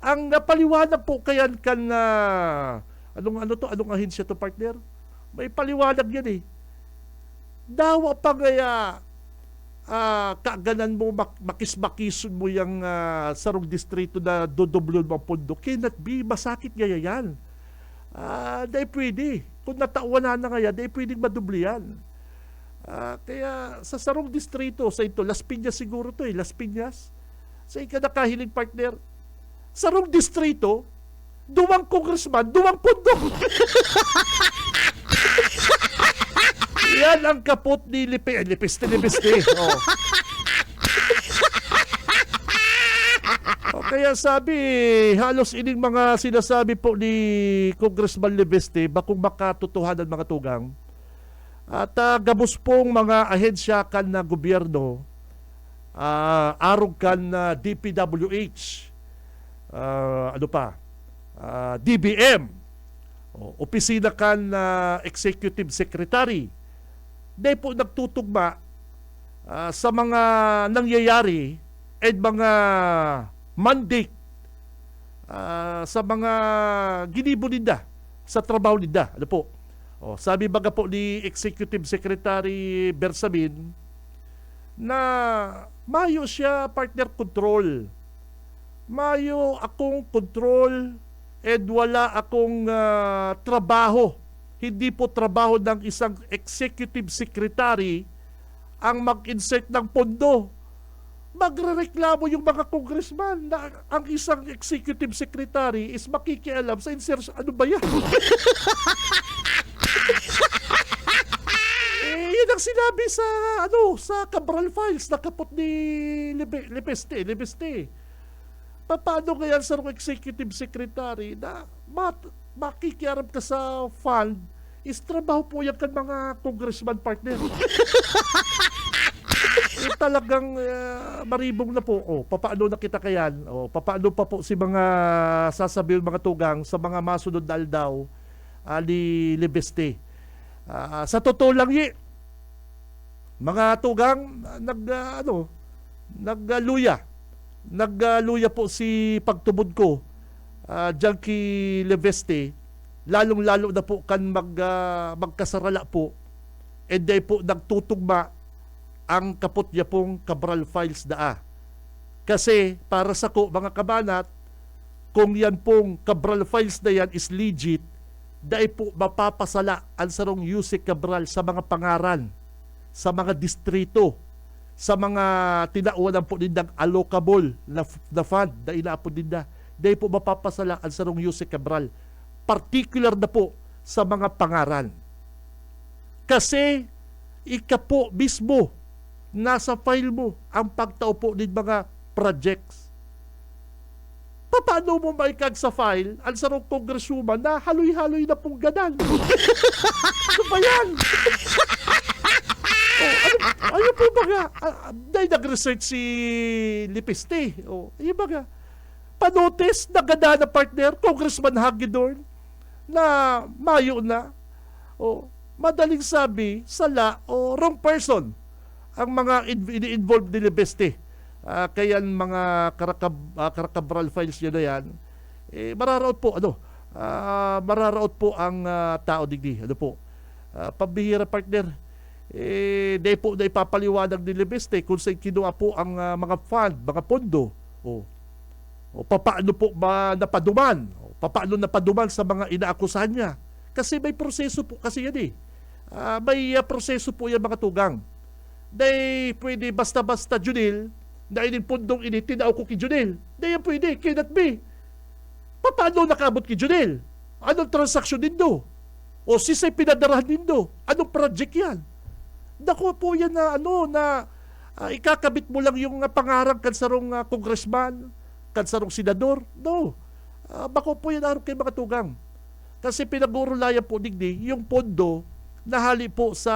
Ang napaliwanag po kayan anong ahensya to, partner? May paliwanag yan Dawa pa kaya kaaganan mo makismakison mo yung sarong distrito na dodoblon mo ang pondo. Cannot be, masakit gaya yan. Dahil pwede. Kung natauwanan na kaya, dahil pwedeng madubli yan. Kaya sa sarong distrito, sa ito, Las Piñas siguro to Las Piñas. Sa ikadakahiling partner, sarong distrito, duwang congressman, duwang pondo. Yan ang kapot ni Libeste. Kaya sabi, halos ining mga sinasabi po ni Congressman Libeste, bakong makatotohanan mga tugang. At gabos pong mga ahensya kan na gobyerno, arog kan na DPWH, DBM, opisina kan na Executive Secretary, dahil po nagtutugma sa mga nangyayari at mga mandate sa mga ginibo nila sa trabaho nila. Ano po? Sabi baga po ni Executive Secretary Bersamin na mayo siya partner control. Mayo akong control and wala akong trabaho. Hindi po trabaho ng isang executive secretary ang mag-insert ng pondo. Magrereklamo yung mga congressman na ang isang executive secretary is makikialam sa insertion. Ano ba yan? Yun ang sinabi sa Cabral Files na kapot ni Libeste. Paano kaya sa executive secretary na makikialam ka sa fund is trabaho po yan kan mga congressman partner. Talagang maribong na po. Papaano na kita kayan? Papaano pa po si mga sasabihin mga tugang sa mga masunod na aldaw ni Libeste. Sa totoo lang mga tugang nagluya po si pagtubod ko diyan kay Libeste, lalong-lalo na po kan magkasarala po, and day po nagtutugma ang kaput niya pong Cabral Files daa. Kasi para sa ko mga kabanat, kung yan pong Cabral Files na yan is legit, dahil po mapapasala ang sarong Yusek Cabral sa mga pangaran, sa mga distrito, sa mga tinaunan po nindang allocable na fund na inaapod ninda. Dahil po mapapasala ang sarong Yusek Cabral. Particular na po sa mga pangaran. Kasi ika po mismo nasa file mo ang pagtao po ng mga projects. Paano mo maikag sa file ang sarong congresswoman na haloy-haloy na pong ganan? Ano ba yan? Ano po baga? Dahil nag-research si Lipiste. Ayun baga. Panotis na ganda na partner, Congressman Hagedorn, na mayo na. Madaling sabi, sala o wrong person ang mga involved ni Lipiste. Kaya mga Cabral Files yun na yan, mararaot po, mararaot po ang tao digdi. Ano po? Pambihira partner. Dahil po na ipapaliwanag ni Lipiste kung saan kinuha po ang mga fund, mga pondo. Paano po ba napaduman? Paano napaduman sa mga inaakusahan niya? Kasi may proseso po kasi yan eh. May proseso po yan mga tugang. Dahil pwede basta-basta Junil, dahil yung pundong ini, tinao ko kay Junil. Dahil yan pwede, cannot be. Paano nakabot kay Junil? Anong transaksyon nindo? O sisay pinadarahan nindo? Anong project yan? Dako po yan na ikakabit mo lang yung pangarang kansarong congressman, kansarong senador. No. Bako po yan araw kay mga tugang. Kasi pinag-urulayan po digdi yung pondo na hali po sa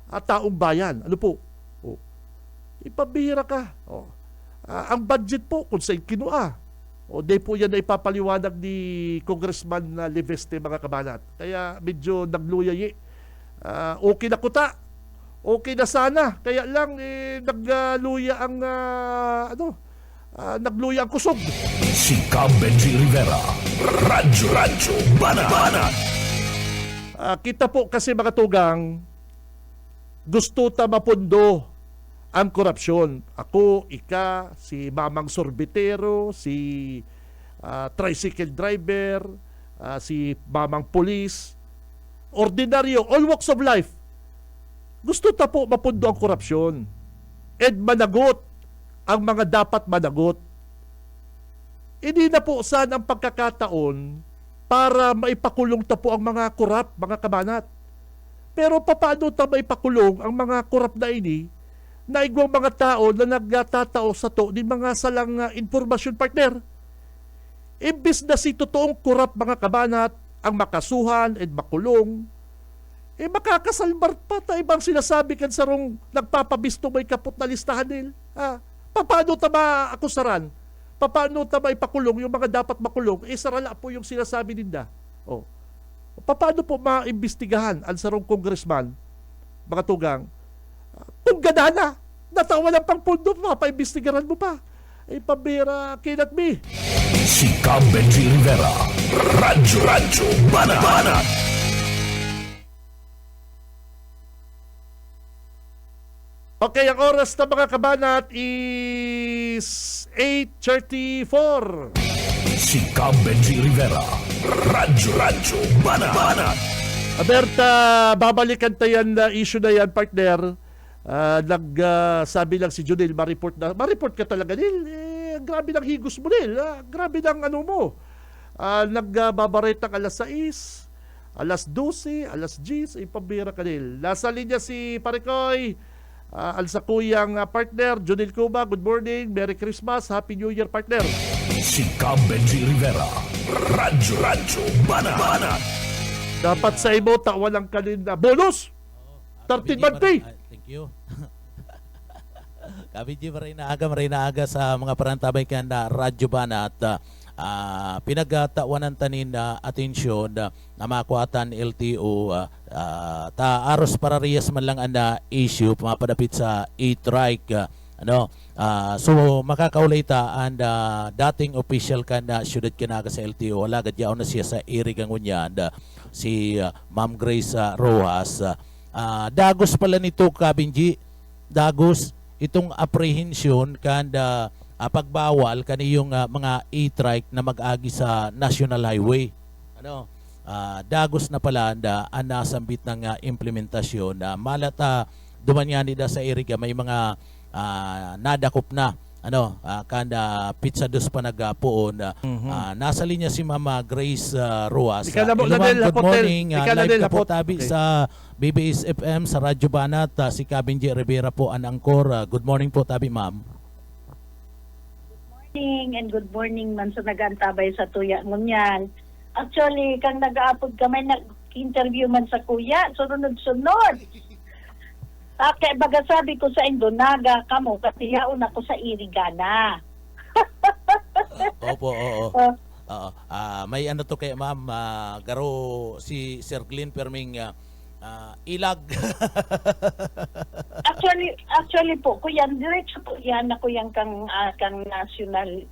taong bayan. Ano po? Ipabihira ka. Ang budget po kung saan kinuha. Di po yan na ipapaliwanag ni Congressman Leveste mga kabanat. Kaya medyo nagluyayi. Okay na kuta. Okay na sana. Kaya lang nagluya ang nagluya ang kusog. Si Cam Benji Rivera, Radyo Banat. Kita po kasi mga tugang, gusto ta mapundo ang korupsyon. Ako, ika, si Mamang Sorbitero, si tricycle driver, si Mamang Police, ordinaryo, all walks of life. Gusto ta po mapundo ang korupsyon. And managot ang mga dapat managot. Hindi na po saan ang pagkakataon para maipakulong ta po ang mga korap, mga kabanat. Pero paano ta maipakulong ang mga korap na ini na igwang mga tao na nagtatao sa to din mga salang informasyon partner. Imbis na si totoong korap mga kabanat ang makasuhan at makulong, makakasalbar pa ta ibang sinasabi kan sarong nagpapabisto may kapot na listahan nil. Paano ta maakusaran? Paano ta maipakulong yung mga dapat makulong? Sarala po yung sinasabi ninda. Paano po maimbestigahan ang sarong congressman, mga tugang? Kung ganana, natawa lang pang pundo, mapaimbestigaran mo pa. Pabira, cannot be. Si Cam Benji Rivera, Radyo Banat. Okay, ang oras na mga kabanat is 8:34. Si Cam Benji Rivera, Radyo Banat. Aberta, babalikan tayo na issue na yan, partner. Nagsabi lang si Junil, ma-report ka talaga, Nil. Grabe ng higos mo, Nil. Grabe ng ano mo. Nagbabaretang alas 6, alas 12, alas 10, pambira ka, Nil. Nasa linya si Parikoy, ang sakuyang partner, Junil Cuba, good morning, Merry Christmas, Happy New Year, partner. Si Cam Benji Rivera, Radyo Banat. Dapat sa imo, tawa lang ka rin na bonus. 13-month pay. Thank you. Kabidji maray sa mga parantabay kan na Radyo Banat. Pinagtawanan tanin atensyon na makuatan LTO aros para riyas man lang ang issue mapadapit sa e-trike. So makakaulay ta ang dating official kan na syudad kinaga sa LTO wala gadyaw na siya sa irigang unyan si Ma'am Grace Rojas. Dagos pala nito Kabinji dagos itong apprehension kanda pagbawal kaniyong mga e-trike na mag-agi sa National Highway. Ano? Dagos na pala nasambit ng implementasyon na malata dumanyani da sa iriga may mga nadakop na kanda pizza dos pa nagpuon. Nasa linya si Mama Grace Ruas. Ika na mo, Ma'am, Ladel, good Hotel. morning. Ika na, Live Ladel, ka po Hotel. tabi Okay. sa BBS FM sa Radyo Banat. Si Cabin G. Rivera po ang angkor. Good morning po tabi, ma'am. Morning and good morning man sa nagantabay sa tuya ngunyan. Actually, kang nag-aapod kamay, nag-interview man sa kuya, sunod-sunod. Kaya baga sabi ko sa Indonaga, kamo, katiyaon ako sa Irigana. Opo, oo. Uh, May ano to kay ma'am, garo si Sir Glenn Perming ilag. actually po, kuya, diretso po yan na kuyang kang national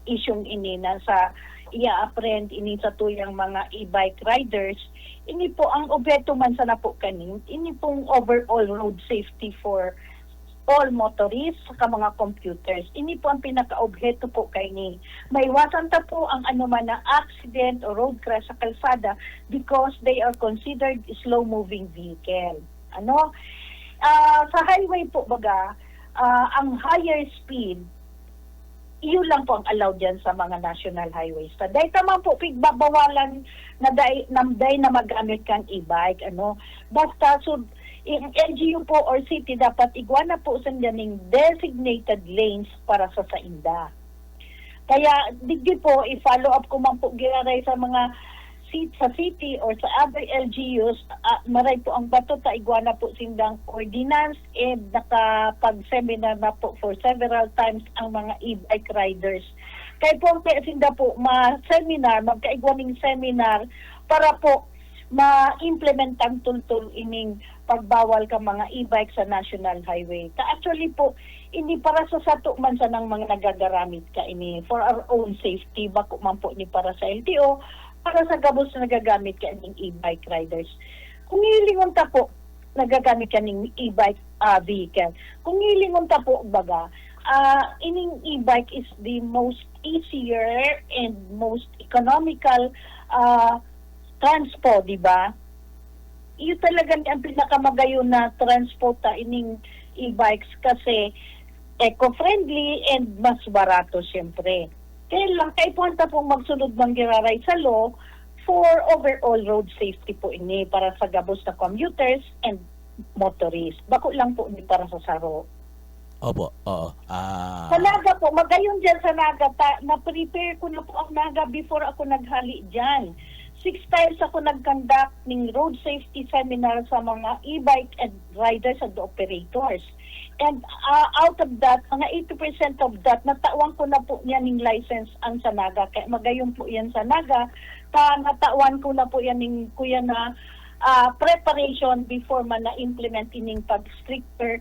isyong ini na sa iya-apprend ini sa tuyang mga e-bike riders. Ini po ang objeto man sana po kanin, ini pong overall road safety for all motorists sa mga computers. Ini po ang pinaka-objeto po kay ni. Maiwasan ta po ang anuman na accident o road crash sa kalsada because they are considered slow-moving vehicle. Sa highway po baga, ang higher speed, iyon lang po ang allowed dyan sa mga national highways. Dahil naman po, pigbabawalan na day na magamit kang e-bike. Basta, yung LGU po or city, dapat igwana po sa ng designated lanes para sa sainda. Kaya, digdi po, i-follow up ko man po giraray sa mga sa city or sa other LGUs, maray po ang bato ta igwana po sindang ordinance and nakapag-seminar na po for several times ang mga e-bike riders. Kaya po kaya sinda po ma-seminar, magkaigwaning seminar para po ma-implement ang tultul ining pagbawal ka mga e-bike sa national highway. Actually po, hindi para sa sato man sa nang mga nagagaramit ka ini for our own safety, bako man po ini para sa LTO, para sa gabos na nagagamit ka ng e-bike riders. Kung hilingon ta po, nagagamit ka ng e-bike vehicle. Kung hilingon ta po, baga, ining e-bike is the most easier and most economical transport, di ba? Iyon talaga ang pinakamagayon na transport ining e-bikes kasi eco-friendly and mas barato siyempre. Kaya lang, kaipunta pong magsunod ng giraray sa law for overall road safety po ini para sa gabos na commuters and motorists. Bako lang po ini para sa saro. Opo, oo. Sa Naga po, magayon dyan sa Naga, na-prepare ko na po ang Naga before ako naghali dyan. 6 times ako nag-conduct ng road safety seminar sa mga e-bike and riders and operators. And out of that, mga 80% of that, natawan ko na po yan ng license ang sa Naga. Kaya magayon po yan sa Naga. Natawan ko na po yan ng kuya na preparation before man na-implement ining pag-stricter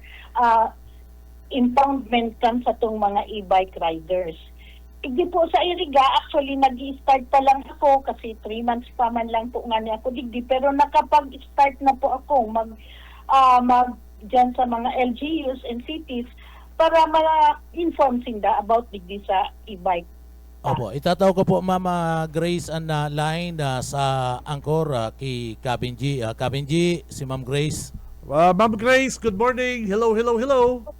impoundment kan sa tong mga e-bike riders. Hindi po sa Iriga, actually nag-i-start pa lang ako kasi 3 months pa man lang po nga niya ako digdi. Pero nakapag-start na po ako dyan sa mga LGUs and cities para ma-inform sinda about digdi sa e-bike. Opo, itataw ko po Mama Grace ang line sa angkor kay Cabin G. Cabin G, si Ma'am Grace. Ma'am Grace, good morning. Hello. Good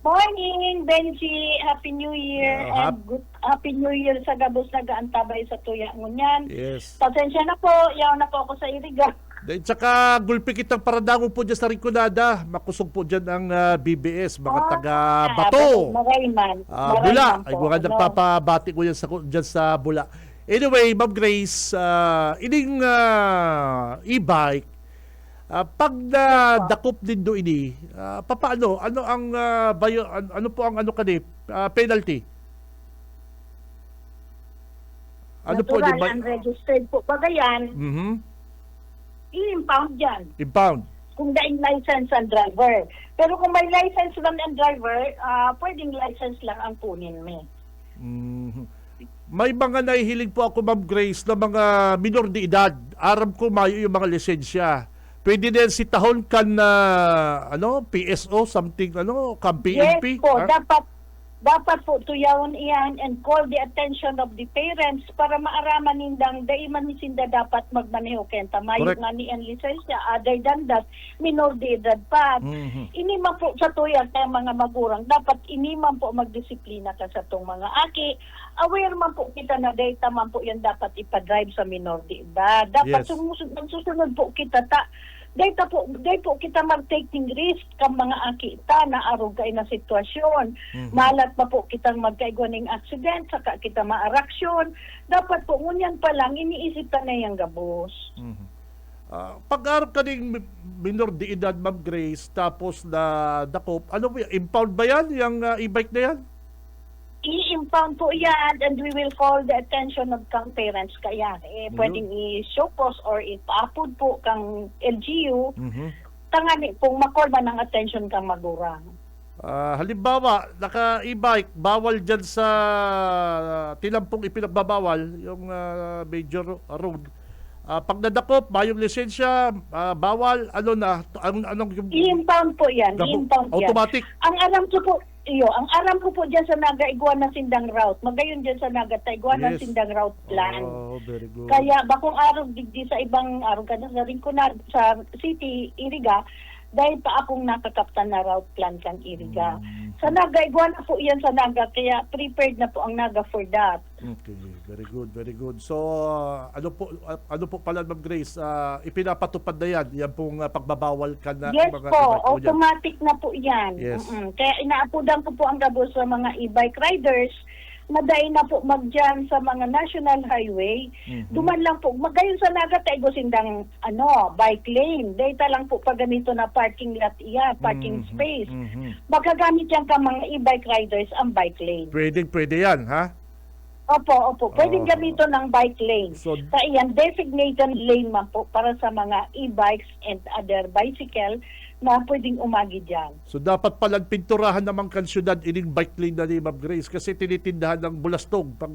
morning, Benji. Happy New Year. And Happy New Year sa gabos na gaantabay sa tuya ngunyan. Yes. Pasensya na po, yaw na po ako sa Iriga. Then, tsaka gulpi kitang paradangon po dyan sa Rinconada. Makusog po dyan ang BBS, mga taga-Bato. Marayman. Bula. Ay, mga nagpapabati ko dyan sa Bula. Anyway, Ma'am Grace, ining e-bike, pag nadakop din do ini, papaano? Ano ang ano po ang penalty? Ano po Natural, unregistered po. Bagayan, i-impound yan. Impound. Kung daing license ang driver. Pero kung may license lang ang driver, pwedeng license lang ang kunin mo. May mga nahihiling po ako, Ma'am Grace, na mga minor de edad. Aram ko mayo yung mga lisensya. pwede din si tahon kan na PSO something kan PNP. Yes po, ha? dapat po tuyawon iyan and call the attention of the parents para maaraman nindang daiman ni sinda dapat magmaneho kenta mayo Correct. nga ni ang lisensya. Other than that, minor de edad pa. Mhm. Iniman po sa tuya kaya mga magurang, dapat iniman po magdisiplina ka sa tong mga aki. Aware man po kita na data man po yan dapat ipadrive sa minor de edad. Dapat Yes. susunod po kita data po kita mag-taking risk kang mga aki ta na arog kay na sitwasyon. Malat pa po kitang magkaigwa ng accident saka kita maaraksyon. Dapat po ngunyan pa lang iniisip ta na yung gabos. Pag-arap ka ng minor de edad, Ma'am Grace, tapos na dakop, ano ba yan? Impound ba yan? Yung e-bike na yan? I-impound po yan and we will call the attention of kang parents kaya. Pwedeng i-show post or ipa-upload po kang LGU. Tangani pong ma-call man ang attention kang magurang. Halimbawa, naka-e-bike, bawal dyan sa tilampong ipinagbabawal, yung major road. Pag nadakop, mayong lisensya, bawal, anong yung... I-impound po yan. I-impound yan. Automatic. Ang aram ko po dyan sa Naga Iguana Sindang Route. Magayon dyan sa Naga Iguana Yes. Sindang Route plan. Oh, very good. Kaya bakong araw digdi sa ibang araw ka na rin ko na sa City Iriga dahil pa akong nakakaptan na route plan kan Iriga. Sa Naga Iguana po yan sa Naga kaya prepared na po ang Naga for that. Okay, very good, very good. So, ano po pala, Ma'am Grace, ipinapatupad na yan pong pagbabawal ka na Yes mga po, e-bike mo dyan. automatic na po yan. Yes. Kaya inaapudan ko po ang gabos sa mga e-bike riders na dahil na po mag-jam sa mga national highway. Duman lang po, magayon sa Naga tayo sindang bike lane. Data lang po pag ganito na parking lot parking space. Magagamit yan ka mga e-bike riders ang bike lane. Pwede yan, ha? Opo. Pwedeng gamito ng bike lane. So- Sa iyan, designated lane man po para sa mga e-bikes and other bicycle na pwedeng umagi dyan. So, dapat palang pinturahan naman kan syudad ining bike lane na ni Ma'am Grace kasi tinitindahan ng bulastog pag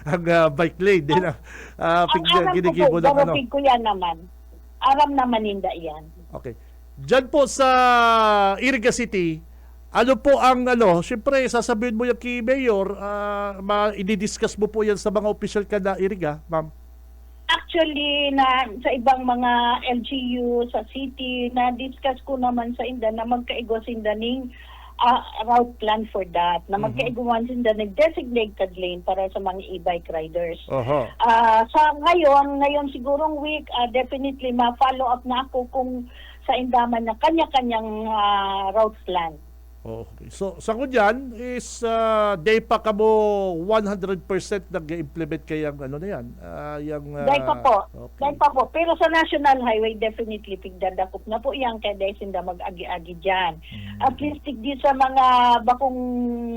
ang bike lane. Din Ang aram ko po, ginigibo ng barupig ko yan naman. Aram naman ninda yan. Okay. Diyan po sa Iriga City, ano po ang siyempre sasabihin mo yung kay Mayor, i-discuss mo po yan sa mga official ka na Iriga, Ma'am? Actually, sa ibang mga LGU sa city, na-discuss ko naman sa inda na magkaigo sinda ning route plan for that. Na magkaiguan sinda ng designated lane para sa mga e-bike riders. Sa ngayon sigurong week, definitely ma-follow up na ako kung sa indaman na kanya-kanyang route plan. Okay. So, sa ko dyan is day pa ka mo 100% nag-implement kayang na yan? Dahil pa po. Okay. Dahil pa po. Pero sa National Highway, definitely pigdadakop na po yan kaya dahil sinda mag-agi-agi dyan. At least di sa mga bakong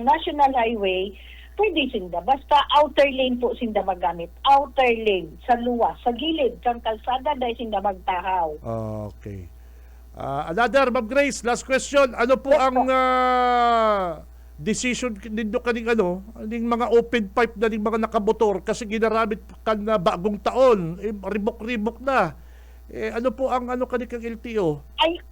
National Highway, pwede sinda. Basta outer lane po sinda magamit. Outer lane, sa luwa, sa gilid, kang kalsada dahil sinda magtahaw. Okay. Another, Ma'am Grace, last question. Ano po ang decision nindo kaning ning mga open pipe na ning mga nakamotor kasi ginaramit kan na bagong taon, ribok-ribok na. Ano po ang kaning LTO? Ay,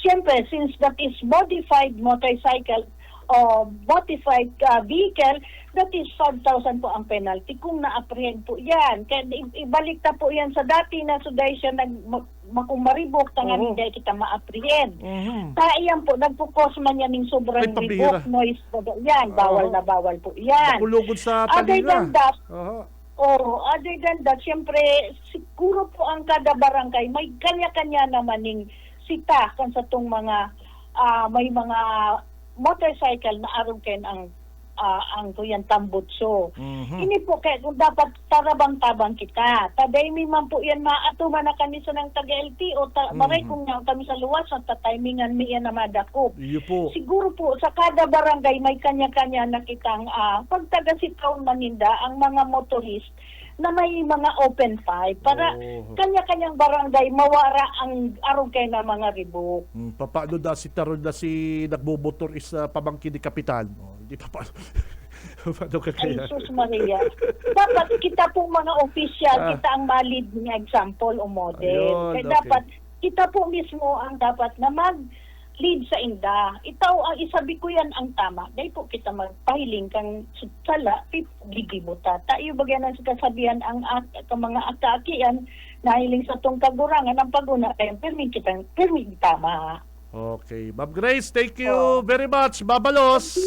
siyempre, since that is modified motorcycle o modified vehicle, that is 5,000 po ang penalty kung na-apprehend po yan. Kaya ibalik na po yan sa dati na so dahil siya makumaribok, tangan hindi kita ma-apprehend. Kaya yan po, nagpukos man yan ng sobrang Ay, pabira. ribok, noise po yan. Bawal na bawal po yan. Nakulugod sa Other talinga. than that, other than that, siyempre, siguro po ang kada barangay, may kanya-kanya naman ng sita kan sa tong mga, may mga motorcycle na arugken ang kuyan tambutso. Ini po kaya kung dapat tarabang-tabang kita. Taday mi man po yan maatuman na kami sa ng taga-LTO. Maray kung nga kami sa luwas at tatimingan mi yan na madakop. Iyo po. Siguro po sa kada barangay may kanya-kanya na kitang pag taga-sitaon maninda ang mga motorist na may mga open pipe para kanya-kanyang barangay mawara ang arugay na mga ribok. Paano da si Taron na si nagbomotor is pamangkin ni Kapitan? Hindi pa paano. Paano ka Ay, kaya? sus Maria. Dapat kita pong mga official, Ah. kita ang valid na example o model. Ayun, Kaya okay. dapat, kita po mismo ang dapat na mag-lead sa inda. Itaw ang isabi ko yan ang tama. Dahil po kita magpahiling kang sala, gigibuta. Tayo bagyan ang kasabihan ang mga akakian, nahiling sa tong kagurangan ang paguna. Kaya perming tama. Okay. Ma'am Grace, thank you Oh. very much. Babalos.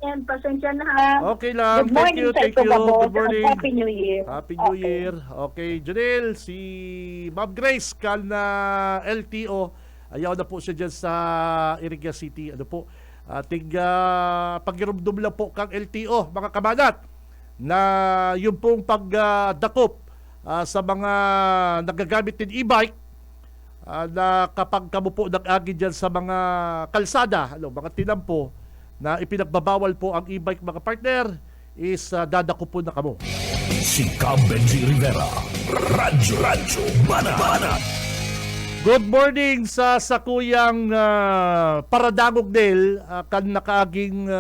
Yan, pasensya na ha. Okay lang. Good Thank morning you, sa thank ito, you. Babos. Good morning. Happy New Year. Happy New Okay. Year. Okay, Janelle, si Ma'am Grace kan na LTO. Ayaw na po siya dyan sa Iriga City. Ano po? Ating pagirumdum lang po kang LTO, mga kamanat, na yung pong pagdakop sa mga nagagamit ng e-bike, na kapag kamo po nag-agi dyan sa mga kalsada, mga tinampo, na ipinagbabawal po ang e-bike, mga partner, is dadako po na kamo. Si Cam Benji Rivera. Radyo Banat. Good morning sa sakuyang Paradangog Del, kan nakaaging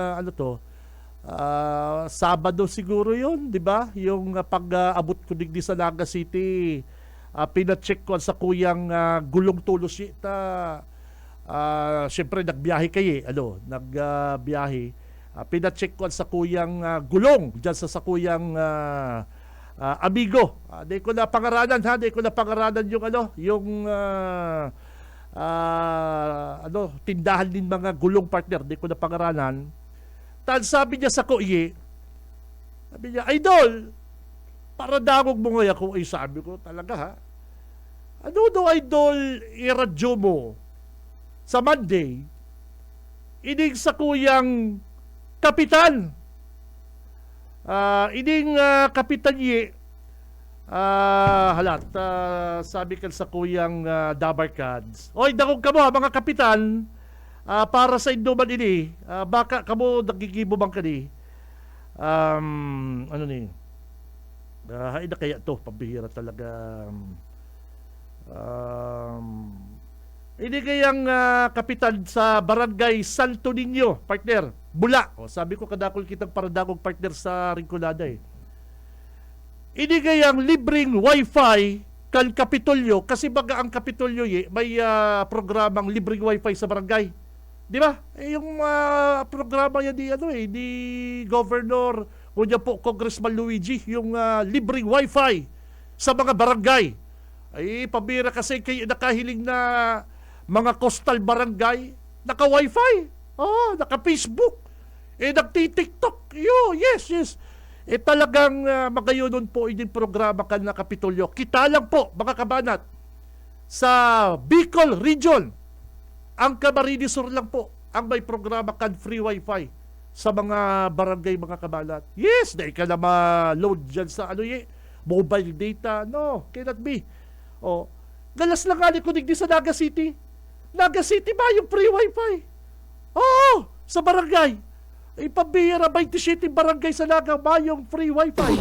Sabado siguro yun, di ba? Yung pag-abot ko digdi sa Naga City, pina-check ko sa kuyang gulong tulos siyempre nagbiyahe kayo, nagbiyahe. Pina-check ko sa kuyang gulong dyan sa sakuyang Amigo. Di ko na pangaranan di ko na pangaranan yung tindahan din mga gulong, partner. Di ko na pangaranan. Tan sabi niya sa kuye, sabi niya, Idol, para dangog mo ngayon ako. Sabi ko talaga ha. Ano do, Idol, iradyo mo sa Monday, ining sa kuyang kapitan. Ining kapitan sabi kan sa kuyang Dabarkads, oy, dangog ka mo mga kapitan, para sa induman ini, baka kamo nagigibo bang kani, hay na kaya to, pabihira talaga. Ini kayang kapitan sa Barangay Santo Niño, partner, Bula. Sabi ko kadakol kitang paradagog, partner, sa Rinconada eh. Ini kayang libreng wifi kan Kapitolyo, kasi baga ang Kapitolyo may programang libreng wifi sa barangay. Di ba? Yung programa yan di Governor kunya po Congressman Luigi, yung libreng wifi sa mga barangay. Ay, pabira kasi kayo nakahiling na mga coastal barangay, naka-wifi, naka-Facebook, nagti-TikTok, yes. Talagang magayonon po yung programa kan na Kapitolyo. Kita lang po, mga kabanat, sa Bicol Region, ang Camarines Sur lang po ang may programa kan free wifi sa mga barangay, mga kabanat. Yes, dahil ka na ma-load dyan sa mobile data. No, cannot be. Galas lang nga ko digdi sa Naga City. Naga City ba yung free wifi? Sa barangay. Pabira 27 barangay sa Naga ba yung free wifi?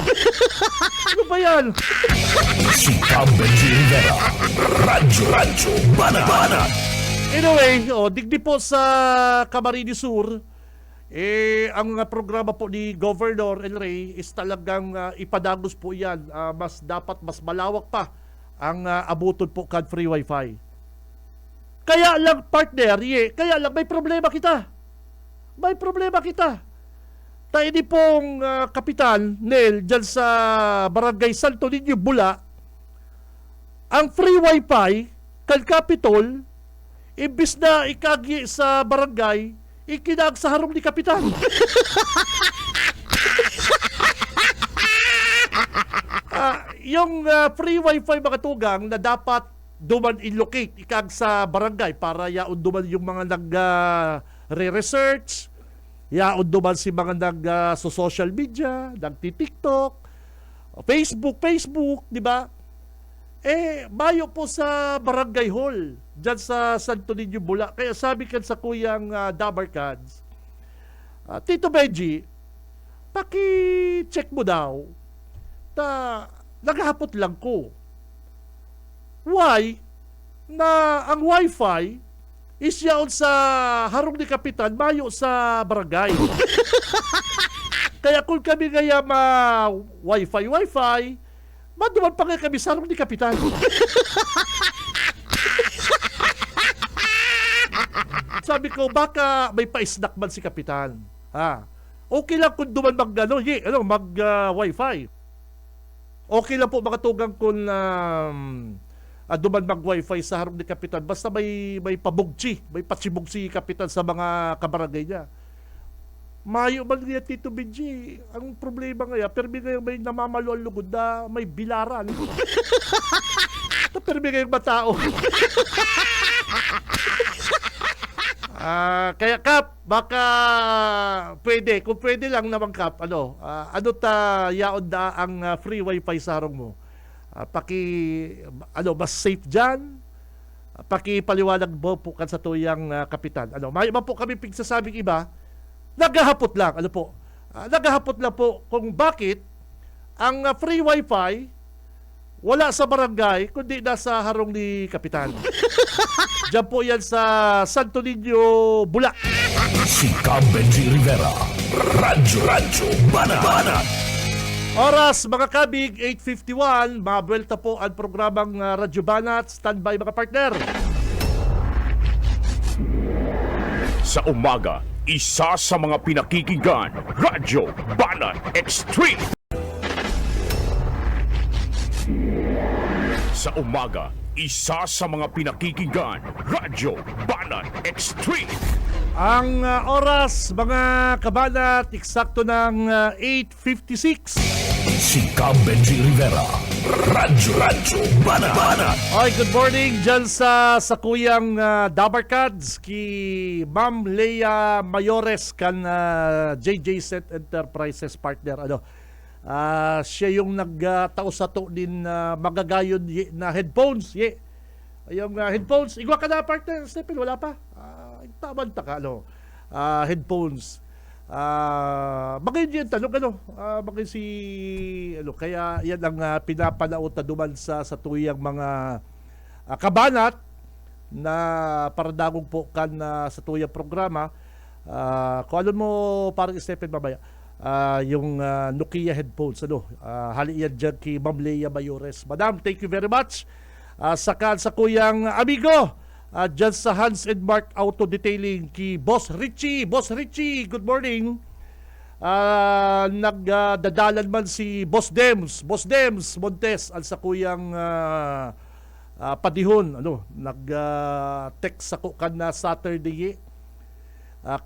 Ano ba yan? Si Cam Benji Rivera. Radyo Banat. Anyway, digdi po sa Camarines Sur, ang programa po ni Governor El Rey is talagang ipadagos po yan. Mas malawak pa ang abuton po kan free wifi. Kaya lang, partner, kaya lang may problema kita. Tayo di pong kapitan, Nel, dyan sa Barangay Santo Niño, Bula, ang free wifi kan Capitol, imbis na ikagi sa barangay, ikinag sa harong ni kapitan. Yung free wifi, mga tugang, na dapat duman i-locate ikag sa barangay para yaon duman yung mga nag-re-research, yaon duman si mga so social media, nagti-TikTok, Facebook, di ba? Bayo po sa barangay hall dyan sa Santo Niño, Bula. Kaya sabi kan sa kuyang Dabarkads, Tito Benji, paki-check mo daw naghahapot lang ko. Why na ang wifi is yaon sa harong ni kapitan, mayo sa barangay? Kaya kung kami kaya wifi, maduman pa nga kami sa harong ni Kapitan. Sabi ko, baka may pa-snack man si Kapitan. Ha? Okay lang kung duman mag-wifi. Okay lang po makatugang kung duman mag-wifi sa harong ni Kapitan. Basta may pabugsi, may patsibugsi Kapitan sa mga kabarangay niya. Mayo man niya, Tito Benji. Ang problema ngayon, permi ngayon may namamalo ang lugod na may bilaran. Permi ngayong matao. Kaya Kap, baka pwede, kung pwede lang naman Kap, yaon da ang free wifi sa harong mo. Mas safe dyan. Pakipaliwanag mo po kan sa tuyang Kapitan. May iba po kami pigsasabing iba, naghahapot lang, naghahapot lang po kung bakit ang free wifi wala sa barangay, kundi nasa harong ni Kapitan. Diyan po yan sa Santo Niño, Bulac. Si Cam Benji Rivera. Radyo Banat. Oras mga kabig, 8:51. Mabuelta po ang programang Radyo Banat. Standby mga partner. Sa umaga, isa sa mga pinakikinggan, Radyo Banat Extreme. Sa umaga, isa sa mga pinakikinggan, Radyo Banat Extreme. Ang oras mga kabanat, eksakto ng 8:56. Si Cam Benji Rivera. Radyo Banat. Ay, good morning dyan sa Kuyang Dabarkads, ki Ma'am Leia Mayores kan JJ Set Enterprises partner. Siya yung nagtao sa to din magagayon na headphones. Yung headphones, igwa ka na partner, Stephen, wala pa. Taman ta ka, headphones. Bagay yan tanong, bagay si, kaya yan ang pinapanaot na duman sa tuyang mga kabanat na paradagong po kan sa tuyang programa. Kung ano mo, parang Stephen mamaya, yung Nokia headphones, hali yan dyan kay Ma'am Leia Mayores. Madam, thank you very much. Sa kuyang amigo, dyan sa Hans and Mark Auto Detailing kay Boss Richie. Boss Richie, good morning. Nagdadalan man si Boss Dems Montes al sa kuyang padihon. Nag-text ako kan na Saturday.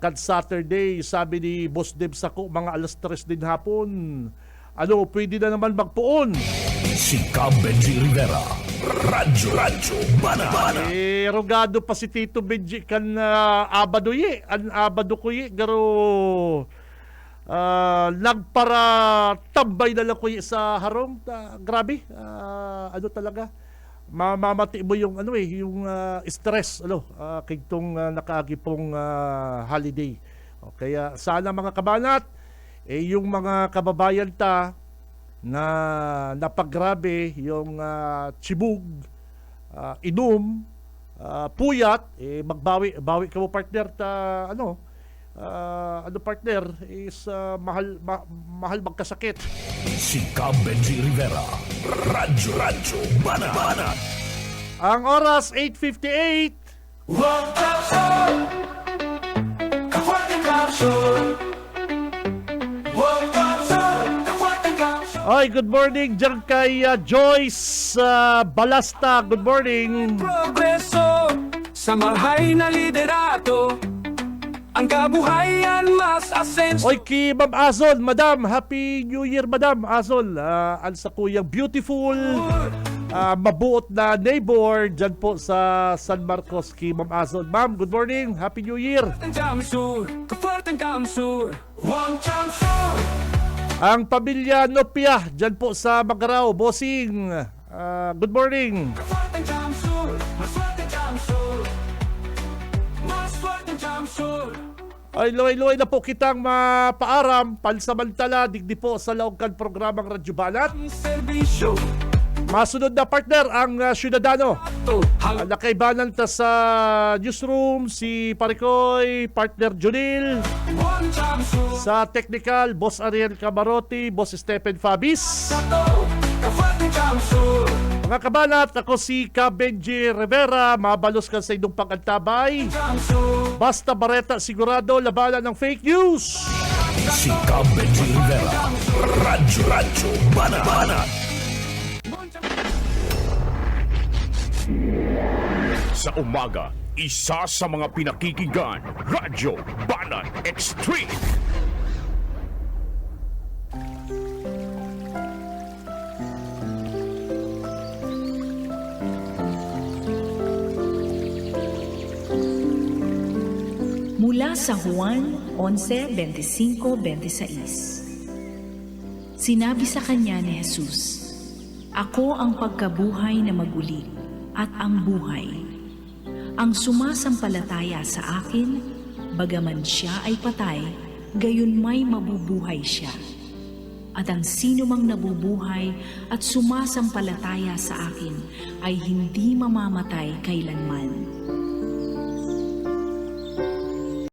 Kan Saturday, sabi ni Boss Dems ako, mga alas 3 din hapon. Pwede na naman magpuon. Si Cam Benji Rivera. Radyo Banat. Rogado pa si Tito Benji kan abado an abado ko garo nagpara tambay na lang ko sa harong. Grabe, talaga. Mamamati mo yung yung stress kagtong nakaagi pong holiday. Kaya sana mga kabanat, yung mga kababayan ta na napagrabe yung chibug, inom, puyat, bawi ka mo partner ta partner is mahal magkasakit. Si Cam Benji Rivera. Radyo Banat. Ang oras 8:58. Ay, good morning dyan kay Joyce Balasta. Good morning. Progreso sa mahay na liderato, ang kabuhayan mas asenso. Oy, kay Ma'am Azol, Madam, Happy New Year, Madam Azol. Ang sa kuyang beautiful, mabuot na neighbor dyan po sa San Marcos, kay Ma'am Azol. Ma'am, good morning, Happy New Year. Ang pamilya Nopia dyan po sa Magaraw, Bossing. Good morning. Ay, luway-luway na po kitang mapaaram, pansamantala, digdi po sa laog kan programang Radyo Banat. Masunod na partner ang Ciudadano. Nakaibanan ta sa newsroom si Paricoy, partner Junil. Sa technical, Boss Ariel Camarote, Boss Stephen Fabis. Mga kabanat, ako si Benji Rivera. Mabalos ka sa inyong pag-antabay. Basta Bareta, sigurado labanan ng fake news. Si Benji Rivera. Radyo Banat. Sa umaga, isa sa mga pinakikinggan, Radyo Banat Extreme. Mula sa Juan 11:25-26. Sinabi sa kanya ni Jesus, "Ako ang pagkabuhay na maguli at ang buhay. Ang sumasampalataya sa akin, bagaman siya ay patay, gayon may mabubuhay siya. At ang sino mang nabubuhay at sumasampalataya sa akin ay hindi mamamatay kailanman."